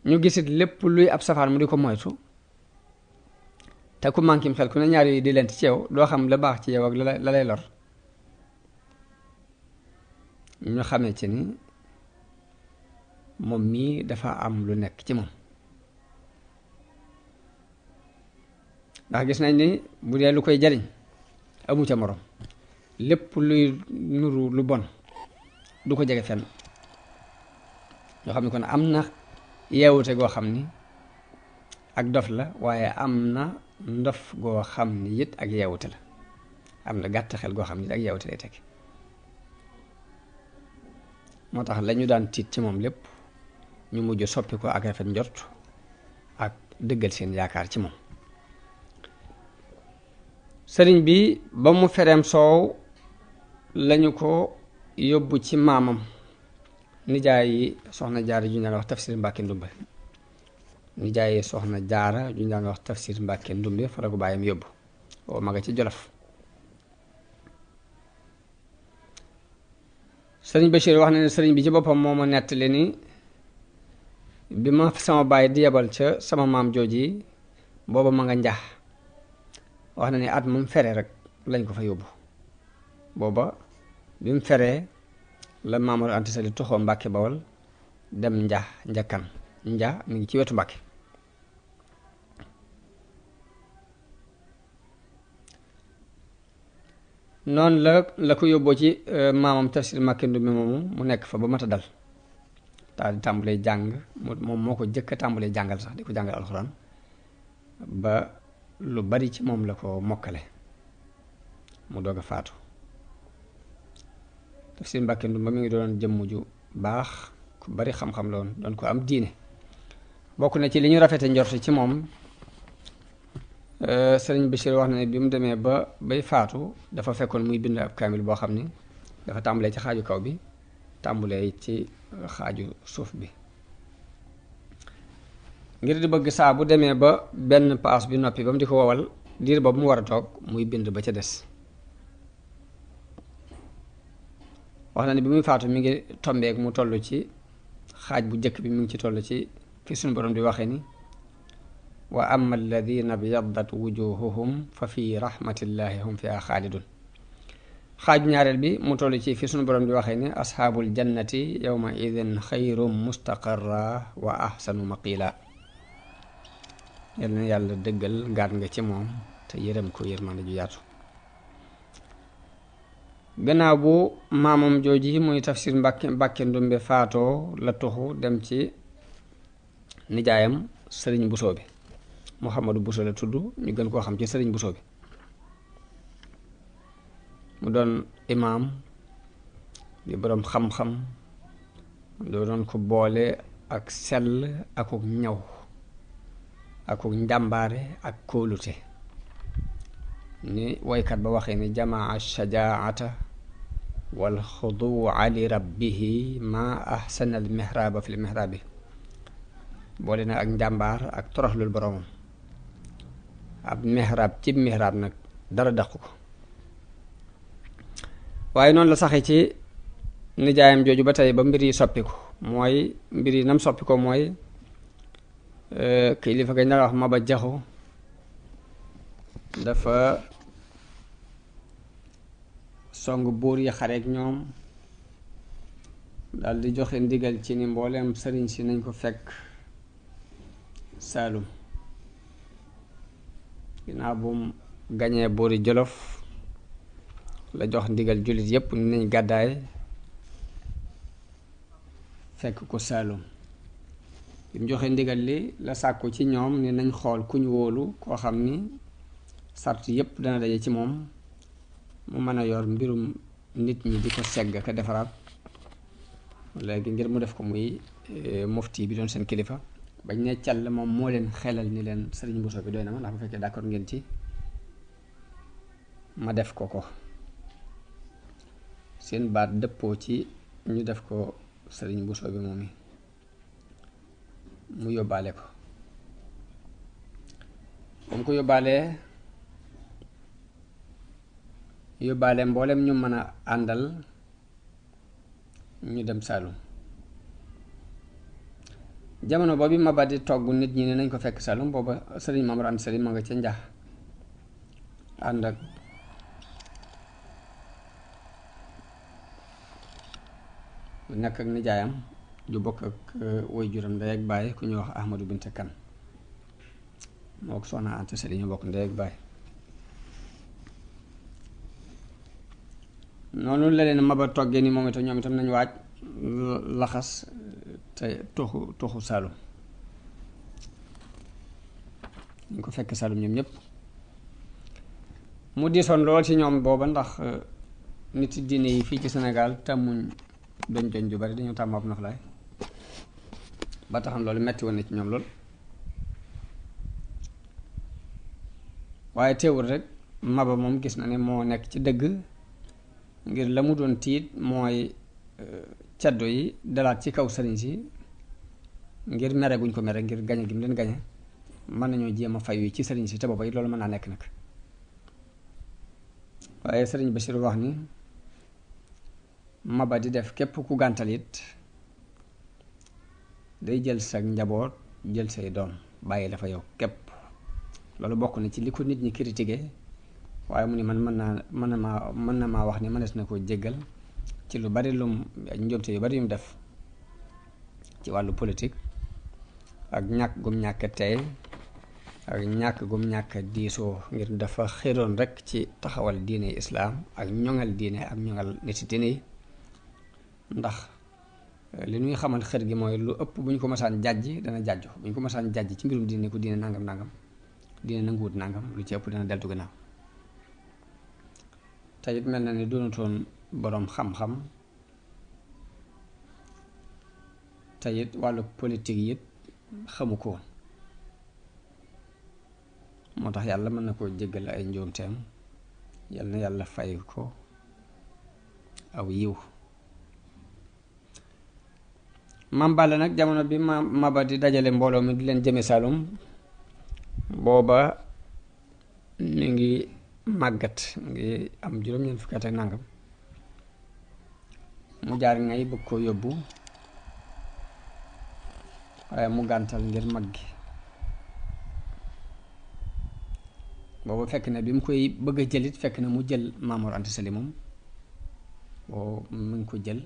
ñu gisit lépp luy ab safaan mu di ko moytu te ku mankim xel ku ne ñaar yooyu di lent ci yow doo xam la baax ci yow ak la lay lor ñu xamee ci ni moom mii dafa am lu nekk ci moom ndax gis nañ ni bu dee lu koy jariñ amu ca morom lépp luy nuru lu bon du ko jege fenn ñoo xam ne kon am na yeewute goo xam ni ak dof la waaye am na ndof goo xam ni it ak yeewute la am na gàtt xel goo xam ni it ak yeewute lay tekki moo tax lañu daan tiit ci moom lépp ñu mujj soppi ko ak rafet njort ak dëggal seen yaakaar ci moom sëriñ bi ba mu fereem soow lañu ko yóbbu ci maamam nijaay yi soxna jaara ju ñu daan wax tafsir Mbàkke Ndumbe nijaay yi soxna jaara ju ñu daan wax tafsir Mbàkke Ndumbe fa la ko bàyyam yóbbu oo ma nga ci Jolof. sëriñ Bachir wax na ne sëriñ bi ci boppam moo ma nettali ni bi ma sama baay di yebal ca sama maam jooji booba ma nga njax wax na ni at mu fere rek lañ ko fa yóbbu booba bi mu feree la Maamor Anta Sali toxoo Mbàkke Bawol dem njakkan mi ngi ci wetu Mbàkke. noonu la ko yóbboo ci maamam tafsir Mbàkke Ndumbe moomu mu nekk fa ba mat a dal daal di tàmbalee jàng moom moo ko jëkk a tàmbalee jàngal sax di ko jàngal alxuraan ba lu bari ci moom la ko mokkale mu doog a faatu. tafsir Mbàkke Ndumbe mi ngi doon jëmm ju baax ku bari xam-xam la woon doon ko am diine bokk na ci li ñu rafete njort ci moom. sëriñ Bachir wax na ne bi mu demee bay faatu dafa fekkoon muy bind ab kaamil boo xam ni dafa tàmbalee ci xaaju kaw bi tàmbalee ci xaaju suuf bi ngir di bëgg saa bu demee ba benn paas bi noppi ba mu di ko wowal diir boobu mu war a toog muy bind ba ca des. wax na ne bi muy faatu mi ngi tombeek mu toll ci xaaj bu njëkk bi mi ngi ci toll ci fi suñu borom di waxee ni wa amma alladina byaddat wujuhuhum fa fi rahmatillahi hum fiha xaalidun. xaaju ñaareel bi mu toll ci fi sunu borom di waxee ne asxaabul jannati yawma idin xayrum mustaqarra wa ahsanu maqila. yal na yàlla dëggal gaat nga ci moom te yërëm ko yërmande ju yaatu. gannaaw bu maamam jooji muy tafsir Mbàkke Ndumbe faatoo la tuxu dem ci nijaayam sëriñ Busoo bi Muhammadu Buso la tudd ñu gën koo xam ci sëriñ Buso bi mu doon imaam di boroom xam-xam doo doon ko boole ak sell akuk ñaw akuk njàmbaare ak kóolute ni woykat ba waxee ni jamaa shajaata wal xuduwa li rabbihi ma ahsana al mihraaba fi l mihraabi boole na ak njàmbaar ak toroxlul boroomam. ab mihraab ci mihraab nag dara daqu ko waaye noonu la saxee ci nijaayam jooju ba tey ba mbir yi soppiku mooy mbir yi nam soppi ko mooy kilifa gañ la wax Maba Jaxu dafa song buur yi xareek ñoom dal di joxe ndigal ci ni mbooleem sëriñ si nañ ko fekk Saalum ginnaaw bu mu gañee buuri Jolof la jox ndigal jullit yépp ni nañ gàddaay fekk ko Saalum bi mu joxe ndigal li la sàkku ci ñoom ni nañ xool ku ñu wóolu koo xam ni sart yépp dana daje ci moom mu mën a yor mbirum nit ñi di ko segg ka defaraat léegi ngir mu def ko muy mufti bi doon seen kilifa bañ ne càll moom moo leen xelal ni leen sëriñ Buso bi doy na ma ndax bu fekkee d'accord ngeen ci ma def ko seen baat dëppoo ci ñu def ko sëriñ Buso bi moom mu yóbbaale ko ba mu ko yóbbaale mboolem ñu mën a àndal ñu dem Saalum jamono boobu Maba di togg nit ñi ne nañ ko fekk Saalum booba sëriñ Maamor Anta Sali ma nga ca njax ànd ak nekk ak nijaayam ju bokk ak woy juram ndey ak baay ku ñuy wax Ahmadu Binte Kan moo ko soxna Anta Sali ñu bokk ndey ak baay noonu la leen Maba toggee ni moom itam ñoom itam nañ waaj laxas te toxu Saalum ñu ko fekk Saalum ñoom ñëpp mu diisoon lool ci ñoom booba ndax nit diine yi fii ci Sénégal tàmmuñ doñ ju bari dañoo tàmm ab noflaay ba taxam loolu metti woon na ci ñoom lool waaye teewul rek Maba moom gis na ne moo nekk ci dëgg ngir la mu doon tiit mooy caddo yi dalaat ci kaw sëriñ si ngir mere guñ ko mere ngir gañe gi mu leen gañe mën nañoo jéem a fayu ci sëriñ si te booba it loolu mën naa nekk nag. waaye sëriñ Bachir wax ni Maba di def képp ku gàntal it day jël sa njaboot jël say doom bàyyi dafa yow képp. loolu bokk na ci li ko nit ñi critiqué waaye mu ni man mën na maa wax ni mënees na koo jéggal ci lu bari lum njuumte yu bari yum def ci wàllu politique ak ñàkk gum ñàkk tey ak ñàkk gum ñàkk diisoo ngir dafa xéroon rek ci taxawal diine islaam ak ñoŋal diine ak ñoŋal niti diine yi. ndax li ñuy xamal xër gi mooy lu ëpp bu ñu ko masaan jàjji dana jàjju bu ñu ko masaan jàjji ci mbirum diine ko diine nangam nangam diine nanguwut nangam lu ci ëpp dana deltu gannaaw. te it mel na ni doonutoon boroom xam-xam te it wàllu politique it xamu ko woon moo tax yàlla mën na koo jéggal ay njuumteem yal na yàlla fay ko aw yiw. Maam Balla nag jamono bi Maba di dajale mbooloo mi di leen jëme Saalum booba mi ngi màggat ngi am juróom-ñeent fukki at ak nangam mu jaar ngay bëgg koo yóbbu waaye mu gàntal ngir mag gi. boobu fekk na bi mu koy bëgg a jëlit fekk na mu jël Maam Mor Anta Sali moom boo mu ngi ko jël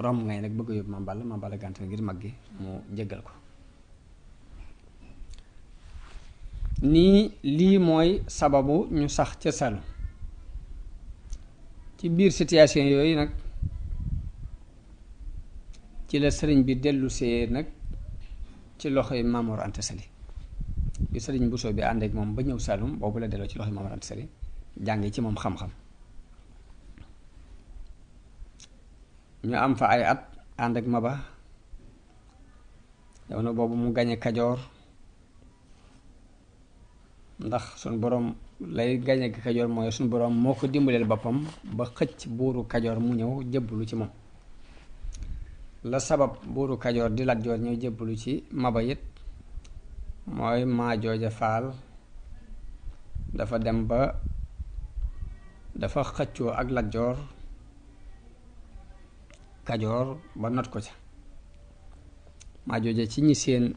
romb ngay nag bëgg a yóbbu Maam Balla gàntal ngir mag gi mu jéggal ko. lii mooy sababu ñu sax ca Saalum. ci biir situation yooyu nag ci la sëriñ bi dellusee nag ci loxoy Maam Mor Anta Sali bi sëriñ Bousso bi ànd ak moom ba ñëw Saalum boobu la delloo ci loxoy Maam Mor Anta Sali jànge ci moom xam-xam. ñu am fa ay at ànd ak Maba jamono boobu mu gañe Kajoor ndax suñ boroom lay gañe Kajoor mooy suñ boroom moo ko dimbaleel boppam ba xëcc buuru Kajoor mu ñëw jébbalu ci moom. la sabab buuru Kajoor di Lat Joor ñëw jébbalu ci Maba it mooy Maajooja Faal dafa dem ba dafa xëccoo ak Lat Joor Kajoor ba not ko ca. Maajooja ci ñi seen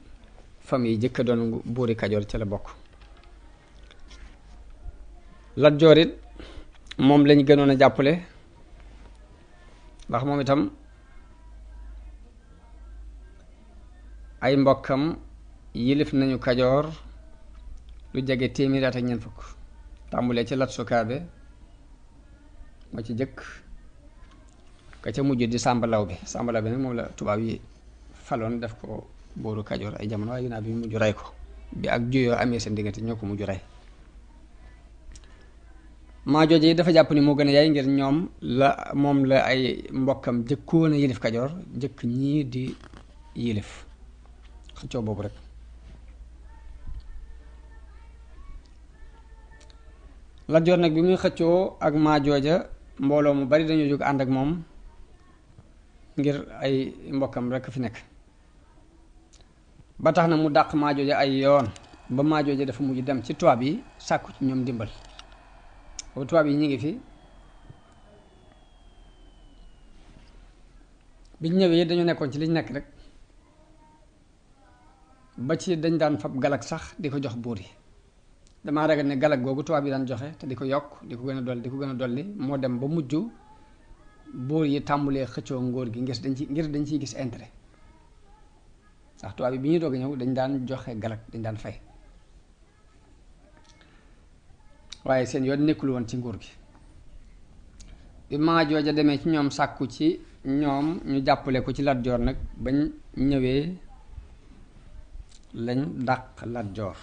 famille jëkk doon buuri Kajoor ca la bokk. Lat Joor it moom lañ gënoon a jàppale ndax moom itam ay mbokkam yilif nañu Kajoor lu jege téeméeri at ak ñeent fukk tàmbulee ci Lat Sukaabe moo ci jëkk ka ca mujj di Sàmba Lawbe Sàmba Lawbe nag moom la tubaab yi faloon def ko buuru Kajoor ay jamono waaye ginnaaw bi mujj rey ko bi ak juyoo amee seen diggante ñoo ko mujj rey. Maajooje yi dafa jàpp ni moo gën a yaay ngir moom la ay mbokkam jëkkoon a yilif Kajoor jëkk ñii di yilif xëccoo boobu rek. Lat Joor nag bi muy xëccoo ak Maajooja mbooloo mu bari dañoo jóg ànd ak moom ngir ay mbokkam rek fi nekk ba tax na mu dàq Maajooja ay yoon ba Maajooja dafa mujj dem ci tubaab yi sàkku ci ñoom dimbal. boobu tubaab yi ñu ngi fi biñ ñëwee dañu nekkoon ci liñ nekk rek ba ci dañ daan fab galak sax di ko jox buur yi. damaa ragal ne galak googu tubaab yi daan joxe te di ko yokk di ko gën a dolli di ko gën a dolli moo dem ba mujj buur yi tàmbulee xëccoo ngóor gi ngir dañ ciy gis intérêt ndax tubaab yi bi ñuy doog a ñëw dañ daan joxe galak dañ daan fay waaye seen yoon nekkul woon ci nguur gi. bi Maajooja demee ci ñoom sàkku ci ñoom ñu jàppale ko ci Lat Joor nag bañ ñëwee lañ dàq Lat Joor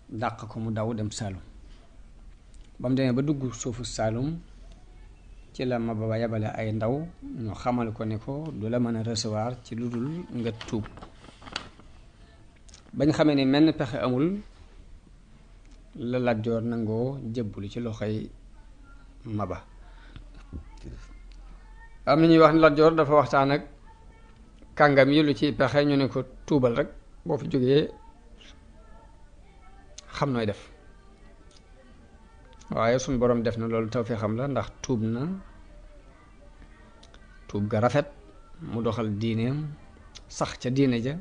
dàq ko mu daw dem Saalum ba mu demee ba dugg suufu Saalum ci la Maba ba yabale ay ndaw ñu xamal ko ne ko du la mën a recevoir ci lu dul nga tuub. bañ xamee ne menn pexe amul la Lat Joor nangoo jébbalu ci loxoy Maba. am na ñuy wax ne Lat Joor dafa waxtaan ak kàngam yi lu ci pexe ñu ne ko tuubal rek boo fi jógee xam nooy def, waaye suñ boroom def na loolu tawfeexam la ndax tuub na tuub ga rafet, mu doxal diineem sax ca diine ja,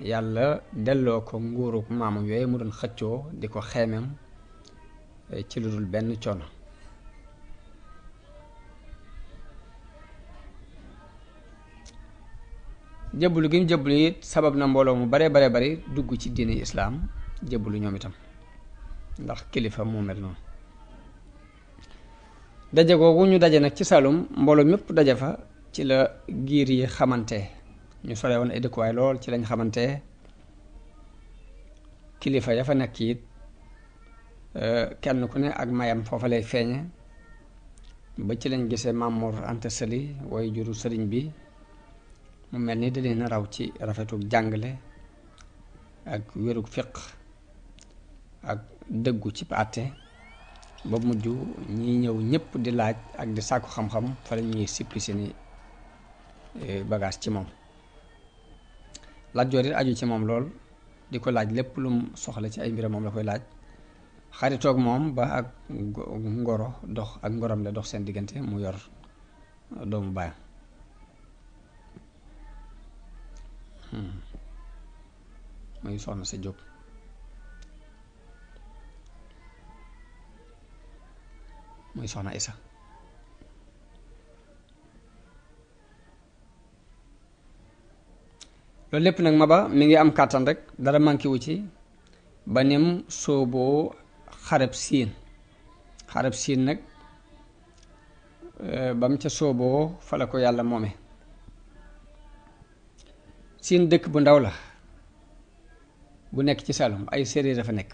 yàlla delloo ko nguuruk maamam yooyu mu doon xëccoo di ko xeemeem ci lu dul benn coono. jébbalu gi mu jébbalu it sabab na mbooloo mu bare bari dugg ci diine islaam jébbalu ñoom itam ndax kilifa moo mel noonu. daje googu ñu daje nag ci Saalum mbooloo mépp daje fa ci la giir yi xamante, ñu sore woon ay dëkkuwaay lool ci lañ xamante. kilifa ya fa nekk it kenn ku ne ak mayam foofa lay feeñe ba ci lañ gisee Maam Mor Anta Sali way juru sëriñ bi, mu mel ni da leen a raw ci rafetuk jàngale ak wérug fiq ak dëggu ci àtte, ba mujj ñi ñëw ñëpp di laaj ak di sàkku xam-xam fa la ñuy sippi seeni bagage ci moom. Lat Joor it aju ci moom lool, di ko laaj lépp lu mu soxla ci ay mbiram moom la koy laaj, xaritoog moom ba ak ngoro dox ak ngoram la dox seen diggante, mu yor doomu baayam. muy soxna sa Jóob. muy soxna Isa. loolu lépp nag Maba mi ngi am kàttan rek, dara manqué wu ci ba nim sooboo xareb siin nag ba mu ca sooboo fa la ko yàlla moome. siin dëkk bu ndaw la bu nekk ci Saalum, ay séeréer dafa nekk.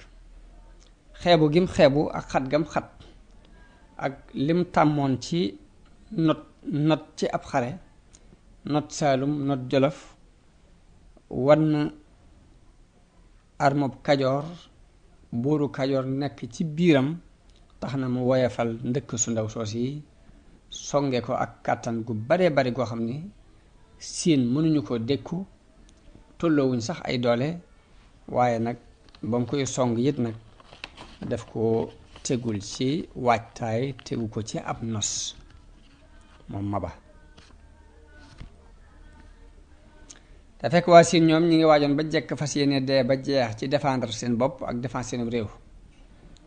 xeebu gim xeebu ak xat gam xat ak lim tàmmoon ci not ci ab xare, not Saalum not Jolof, wan armob Kajoor, buuru Kajoor nekk ci biiram, tax na mu woyefal ndëkk su ndaw soos yi, songe ko ak kàttan gu baree bari goo xam ni siin mënuñu ko dékku, tolloowuñ sax ay doole, waaye nag ba mu koy song it nag daf ko tegul ci waajtaay, tegu ko ci ab nos moom Maba. te fekk waa siin ñoom ñi ngi waajoon ba jekk fas yéene dee ba jeex ci défendre seen bopp ak défendre seen réew.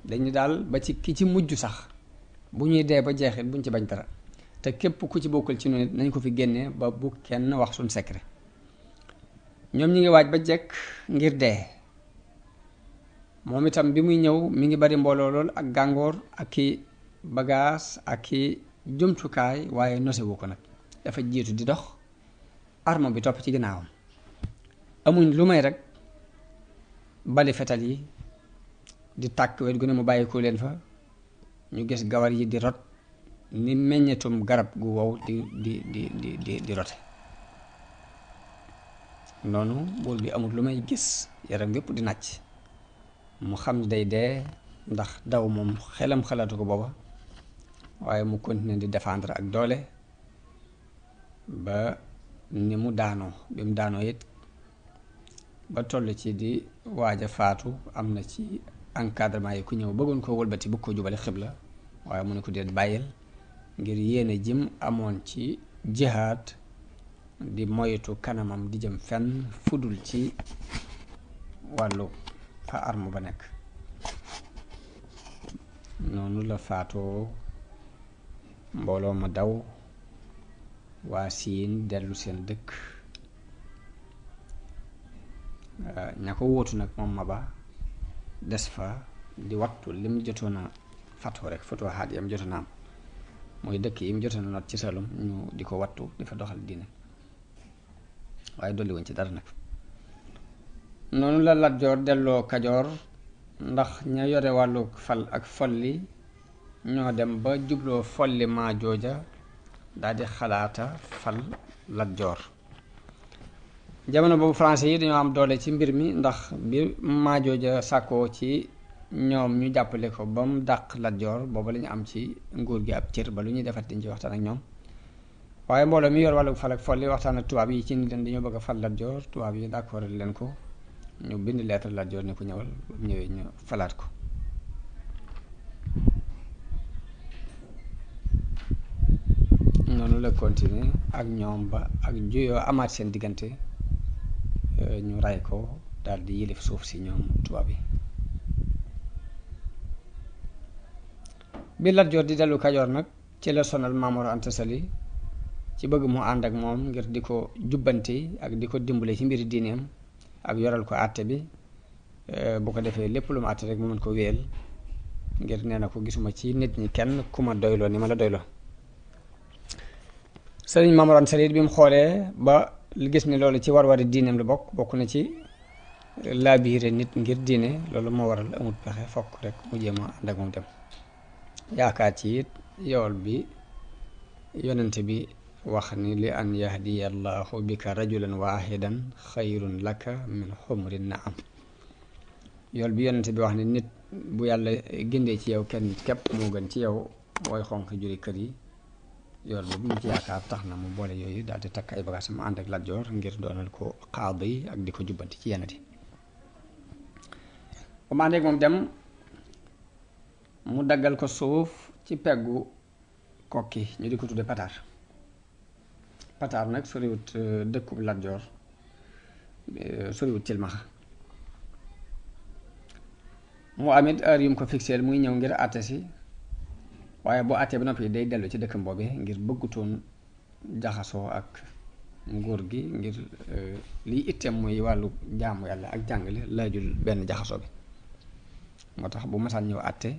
dañu daal ba ci ki ci mujj sax bu ñuy dee ba jeexit buñ ci bañ dara, te képp ku ci bokkul ci noonu nañ ko fi génnee ba bu kenn wax suñ secret. ñoom ñi ngi waaj ba jekk ngir dee. moom itam bi muy ñëw mi ngi bari mbooloo lool ak gàngoor ak i bagaas ak i jumtukaay, waaye nosewu ko nag, dafa jiitu di dox, arme bi topp ci ginnaawam. amuñ lu may rek bali fetal yi di tàkk wet gu ne mu bàyyi ko leen fa, ñu gis gawar yi di rot ni meññetum garab gu wow di rote noonu. buur bi amul lu may gis yaram yépp di nàcc, mu xam ni day dee ndax daw moom xelam xalaatu ko booba, waaye mu continuer di défendre ak doole ba ni mu daanoo. bi mu daanoo it ba toll ci di waaj a faatu, am na ci encadrement yi ku ñëw bëggoon koo wëlbati bëgg ko jubale xibla, waaye mu ne ko déet bàyyil, ngir yéene jim amoon ci jihaad di moytu kanamam di jëm fenn fudul ci wàllu fa arme ba nekk. noonu la faatoo, mbooloo ma daw, waa siin dellu seen dëkk. ña ko wóotu nag moom Maba des fa di wattu lim jotoon a fatoo rek, fatoo xaat yam jotoon a am, mooy dëkk yi mu jotoon a not ci Saalum, ñu di ko wattu di fa doxal diine, waaye dolli woon ci dara nag. noonu la Lat Joor delloo Kajoor, ndax ña yore wàllu fal ak folli ñoo dem ba jubloo folli maa jooja, daal di xalaata fal Lat Joor. jamono boobu français yi dañoo am doole ci mbir mi, ndax bi maa jooja sàkkoo ci ñoom ñu jàppale ko ba mu dàq Lat Joor booba la ñu am ci nguur gi ab cër ba lu ñuy defat dañ ci waxtaan ak ñoom waaye mbooloo mi yor wàllu fal ak folli waxtaan ak tubaab yi ci ni leen dañoo bëgg a fal Lat Joor tubaab yi d'accord leen ko ñu bind lettre Lat Joor ne ko ñëwal ba mu ñëwee ñu falaat ko noonu la continuer ak ñoom ba ak juyoo amaat seen diggante ñu ray ko daal di yilif suuf si ñoom tubaab yi bi Lat Joor di dellu Kajoor nag ci la sonal Maam Mor Anta Sali ci bëgg mu ànd ak moom ngir di ko jubbanti ak di ko dimbale ci mbiri diineem ak yoral ko àtte bi bu ko defee lépp lu mu àtte rek mu mën ko wéyal ngir nee na ko gisuma ci nit ñi kenn ku ma doyloo ni ma la doyloo sëriñ Maam Mor Anta Sali bi mu xoolee ba gis ni loolu ci war-wari diineem la bokk na ci laabiire nit ngir diine loolu moo waral amut pexe fokk rek mu jéem a ànd ak moom dem yaakaar ci it yool bi yonente bi wax ni li an yahdiya allahu bika rajulan wahidan xayrun laka min xumri naam yool bi yonente bi wax ni nit bu yàlla gindee ci yow kenn képp moo gën ci yow mooy xonq juri kër yi yool boobu mu ci yaakaar tax na mu boole yooyu daal di takk ay bagages mu ànd ak Lat Joor ngir doonal ko xaaba yi ak di ko jubbanti ci yenn di bu ma àndee ak moom dem mu daggal ko suuf ci peggu kokki ñu di ko tudde Pataar nag soriwut dëkkub Lat Joor soriwut Cilmaxa mu amit heure yu mu ko fixeel muy ñëw ngir àtte si waaye boo àttee ba noppi day dellu ci dëkkam boobe ngir bëggutoon jaxasoo ak nguur gi ngir liy itteem muy wàllu jaamu yàlla ak jàngale laajul benn jaxasoo bi moo tax bu masaan ñëw àtte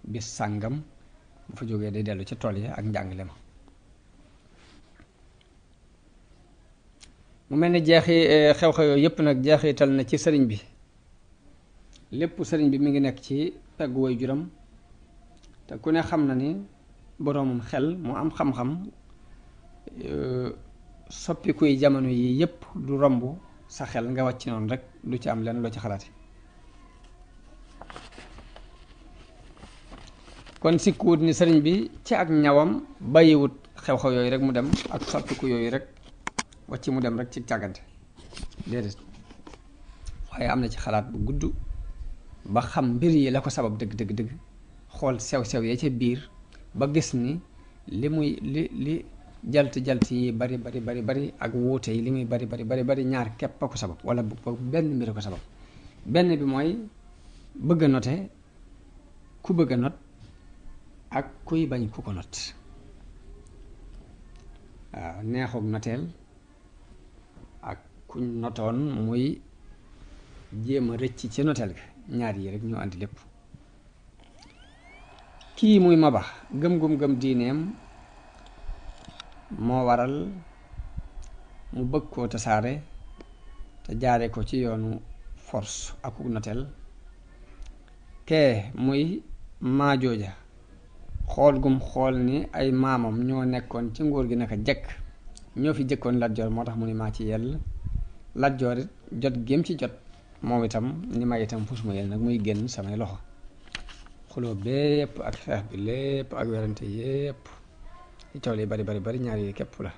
bis sàngam bu fa jógee day dellu ci tool yi ak njàngale ma mu mel ni xew-xew yooyu yëpp nag jeexital na ci sëriñ bi lépp sëriñ bi mi ngi nekk ci peggu way juram te ku ne xam na ni boroomam xel mu am xam-xam soppikuy jamono yi yëpp du romb sa xel nga wàcc noonu rek du ci am lenn loo ci xalaate kon sikkuwut ni sëriñ bi ci ak ñawam bàyyiwut xew-xew yooyu rek mu dem ak soppiku yooyu rek wàcc mu dem rek ci càggante déedéet waaye am na ci xalaat bu gudd ba xam mbir yi la ko sabab dëgg xool sew-sew ya ca biir ba gis ni li jalt yi bari ak wuute yi li muy bari ñaar képp a ko sabab wala benn mbir a ko sabab benn bi mooy bëgg a note ku bëgg a not ak kuy bañ ku ko not waaw neexug noteel ak kuñ notoon muy jéem a rëcc ci noteel ga ñaar yi rek ñoo andi lépp kii muy Maba gëm diineem moo waral mu bëgg koo tasaare te jaare ko ci yoonu force akuk noteel kee muy Maajooja xool ni ay maamam ñoo nekkoon ci nguur gi naka jekk ñoo fi jëkkoon Lat Joor moo tax mu ni maa ci yell Lat Joor it jot géem ci jot moom itam ni ma itam fus ma yell nag muy génn samay loxo xuloo bépp ak xeex bi lépp ak werante yépp ci coow li bari ñaar yi képp la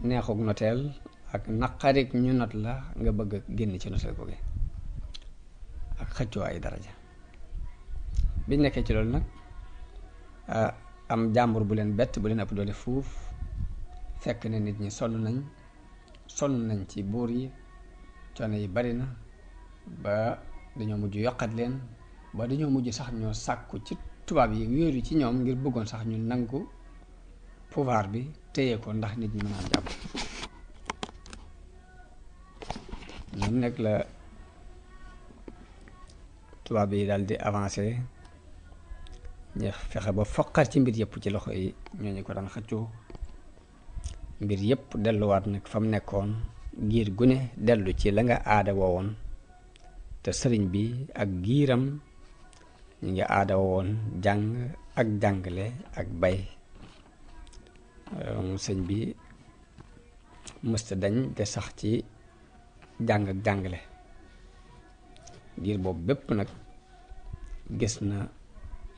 neexug noteel ak naqarik ñu not la nga bëgg a génn ci noteel googu ak xëccoo ay daraja biñ nekkee ci loolu nag am jàmbur bu leen bett bu leen ëpp doole fuuf fekk ne nit ñi sonn nañ ci buur yi coono yi bari na ba dañoo mujj yokkat leen ba dañoo mujj sax ñoo sàkku ci tubaab yi wéeru ci ñoom ngir bëggoon sax ñu nangu pouvoir bi téye ko ndax nit ñi mën a am jàmm ñoom nekk la tubaab yi daal di avancé ñu fexe ba foqar ci mbir yëpp ci loxo yi ñooñu ko daan xëccoo mbir yëpp delluwaat nag fa mu nekkoon giir gu ne dellu ci la nga aada woowoon te sëriñ bi ak giiram ñu ngi aada woowoon jàng ak jàngale ak bay sëñ bi mësta dañ de sax ci jàng ak jàngale diir boobu bépp nag gis na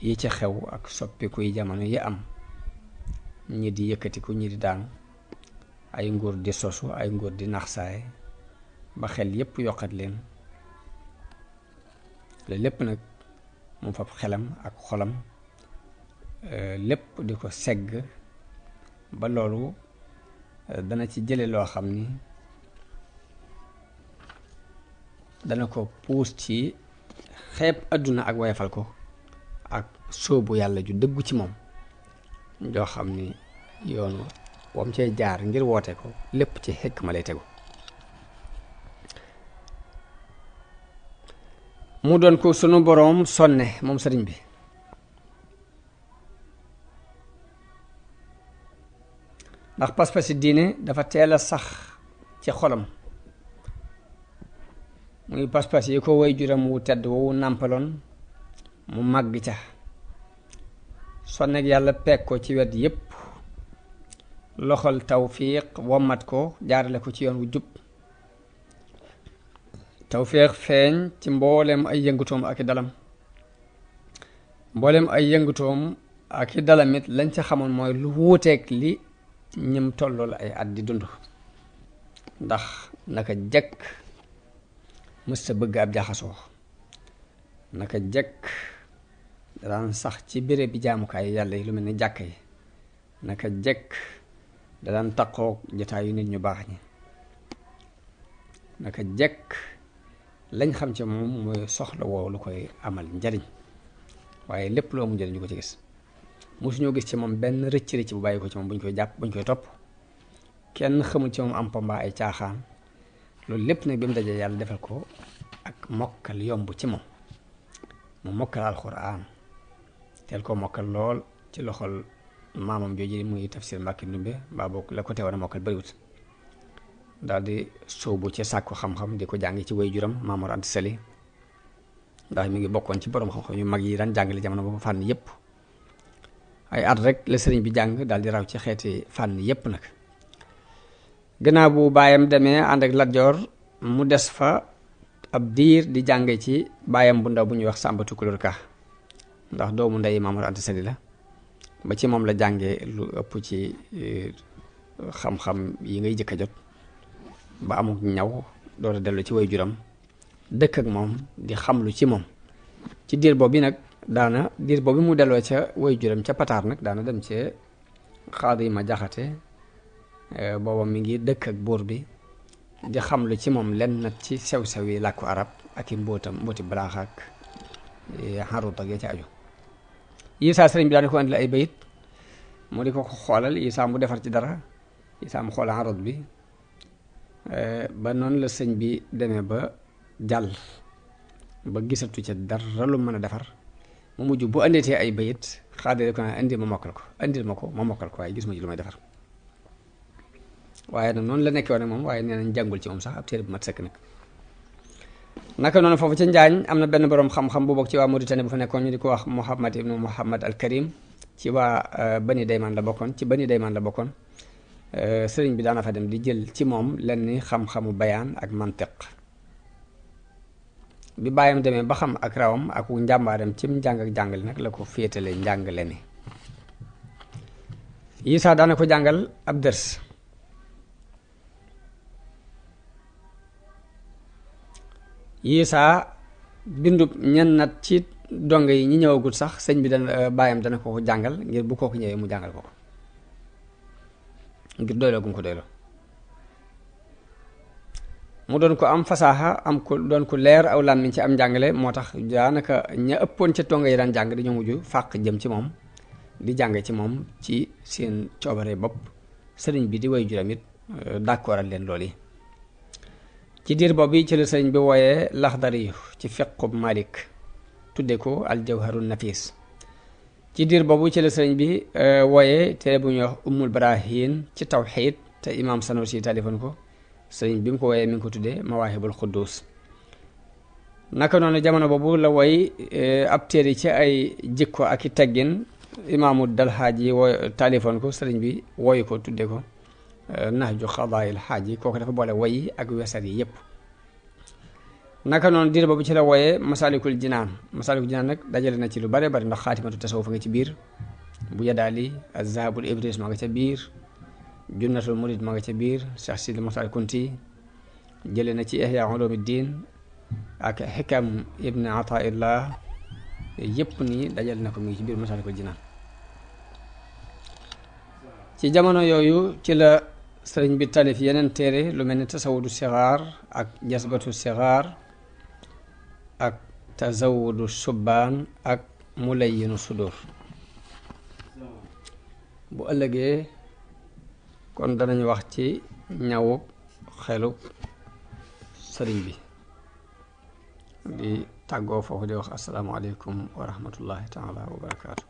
yi ci xew ak soppiku yi jamono yi am, ñi di yëkkatiku ñi di daanu, ay nguur di sosu ay nguur di naxsaay ba xel yépp yokkat leen. loolu lépp nag mu fab xelam ak xolam lépp di ko segg ba loolu dana ci jële loo xam ni dana ko puus ci xeeb àdduna ak wayafal ko ak sóobu yàlla ju dëggu ci moom joo xam ni yoonu wam cee jaar ngir woote ko lépp ci xekk ma lay tegu. mu doon ko sunu boroom sonne moom sëriñ bi ndax pas-pasi diine dafa teel a sax ci xolam, muy pas-pas yi ko way juram wu tedd wowu nàmpaloon mu màgg ca sonnek yàlla peeg ko ci wet yépp, loxol tawfiq wommat ko jaarale ko ci yoon wu jub. tawfiq feeñ ci mbooleem ay yëngutoom ak i dalam, mbooleem ay yëngutoom ak i dalamit lañ ca xamoon mooy lu wuuteeg li ñim tollool ay at di dund. ndax naka jekk mësta bëgg ab jaxasoo, naka jekk daan sax ci béréb bi jaamukaay yàlla yi lu mel ni jàkka yi, naka jekk da daan taqoog jotaayu nit ñu baax ñi, naka jekk lañ xam ci moom mooy soxla woo lu koy amal njariñ, waaye lépp lu amul njariñ ñu ko ci gis. mosuñoo gis ci moom benn rëcc rëcc bu bàyyi ko ci moom buñ koy jàpp buñ koy topp, kenn xamul ci moom am pamba ay caaxaan. loolu lépp nag bi mu dajee yàlla defal ko ak mokkal yomb ci moom, mu mokkal alxuraan teel ko mokkal lool ci loxol maamam jooju muy tafsir Mbàkke Ndumbe mbaa boog la ko teewoon a mokkal bëriwut. daal di sóobu ci sàkku xam-xam di ko jàng ci way juram Maamor Anta Sali, ndax mi ngi bokkoon ci borom xam-xam yu mag yi daan jàngale jamono boobu fànn yépp. ay at rek la sëriñ bi jàng daal di raw ci xeeti fànn yépp nag. gannaaw bu baayam demee ànd ak Lat Joor mu des fa ab diir di jànge ci baayam bu ndaw bu ñuy wax Sàmba Tukulóor Ka, ndax doomu ndey Maamor Anta Sali la, ba ci moom la jànge lu ëpp ci xam-xam yi ngay jëkk a jot ba amuk ñaw door a dellu ci way juram dëkk ak moom di xamlu ci moom. ci diir boobu nag diir boobu mu delloo ca way juram ca Pataar nag daana dem ci Xaadi Ma Jaxate, booba mi ngi dëkk ak buur bi di xamlu ci moom lenn nag ci sew-sew yi làkku arab ak i mbooti balaax ak xarut ak ya ci aju. Isaa sëriñ bi daana ko andil ay bayit mu di ko xoolal, Isaa mu defar ci dara, Isaa mu xoolal xarut bi ba noonu la sëñ bi demee ba jàll ba gisatu ca dara lu mën a defar, mu mujj bu andeetee ay bayit xaadire ko naa indi ma mokkal ko, indil ma ko ma mokkal ko, waaye gis ma ci lu may defar. waaye nag noonu la nekkee woon moom, waaye nee nañ jàngul ci moom sax ab téere bu mat sëkk nag. naka noonu foofu ca Njaañ am na benn boroom xam-xam bu bokk ci waa Mauritanie bu fa nekkoon ñu di ko wax Muhammad ibnu Muhammad al Karim, ci waa Bani Daymaan la bokkoon, sëriñ bi daana fa dem di jël ci moom lenn xam-xamu bayaan ak mantiq. bi bàyyam demee ba xam ak rawam ak njàmbaaram cim njàng ak jàngale nag la ko féetale njàngale mi. Isaa daana ko jàngal ab dërs, Isaa bindub ñennat ci dongo yi ñi ñëwagul sax sëñ bi bàyyam dana ko jàngal ngir bu kooku ñëwee mu jàngal ko ngir doyloo gum ko doyloo. mu doon ko am fasaaxa am ko doon ko leer aw làmmiñ ci am njàngale, moo tax daanaka ña ëppoon ca dongo yi daan jàng dañoo mujj fàq jëm ci moom di jàng ci moom ci seen coobare bopp. sëriñ bi di way juram it d'accordal leen loolu yi. ci diir boobu ci la sëriñ bi wooyee Laxdari ci fiqub Malik tudde ko aljawharun nafis. ci diir boobu ci la sëriñ bi wooyee téere bu ñuy wax Ummul Barahin ci tawxiid te imaam Sanusi talifoon ko, sëriñ bi mu ko wooyee mi ngi ko tuddee Mawaahibul Quddus. naka noonu jamono boobu la woy ab téere ci ay jikko ak i teggin imaamu Dalxaaj yi talifoon ko, sëriñ bi wooyu ko tudde ko Nahju Qadaa'il Haaj yi. kooku dafa boole woy ak wesar yi yépp. naka noonu diir boobu ci la wooyee Masaalikul Jinaan nag dajale na ci lu bare bari ndax xaatimatu tasawuf nga ci biir bu yadaali az-zahabul ibris ma nga ca biir junnatul murid ma nga ca biir Cheikh Sidi Moxtaar Kunti jële na ci ihya ulumuddin ak xikam ibn ataillah yépp nii dajale na ko mi ngi ci biir Masaalikul Jinaan ci jamono yooyu ci la sëriñ bi talif yeneen téere lu mel ni tasawudu sixaar ak jasbatu sixaar ak tazawudu subbaan ak mulayyinu sudur bu ëllëgee kon danañ wax ci ñawub xelub sëriñ bi di tàggoo foofu di wax assalaamu aleykum wa rahmatullahi taala wa barakaatu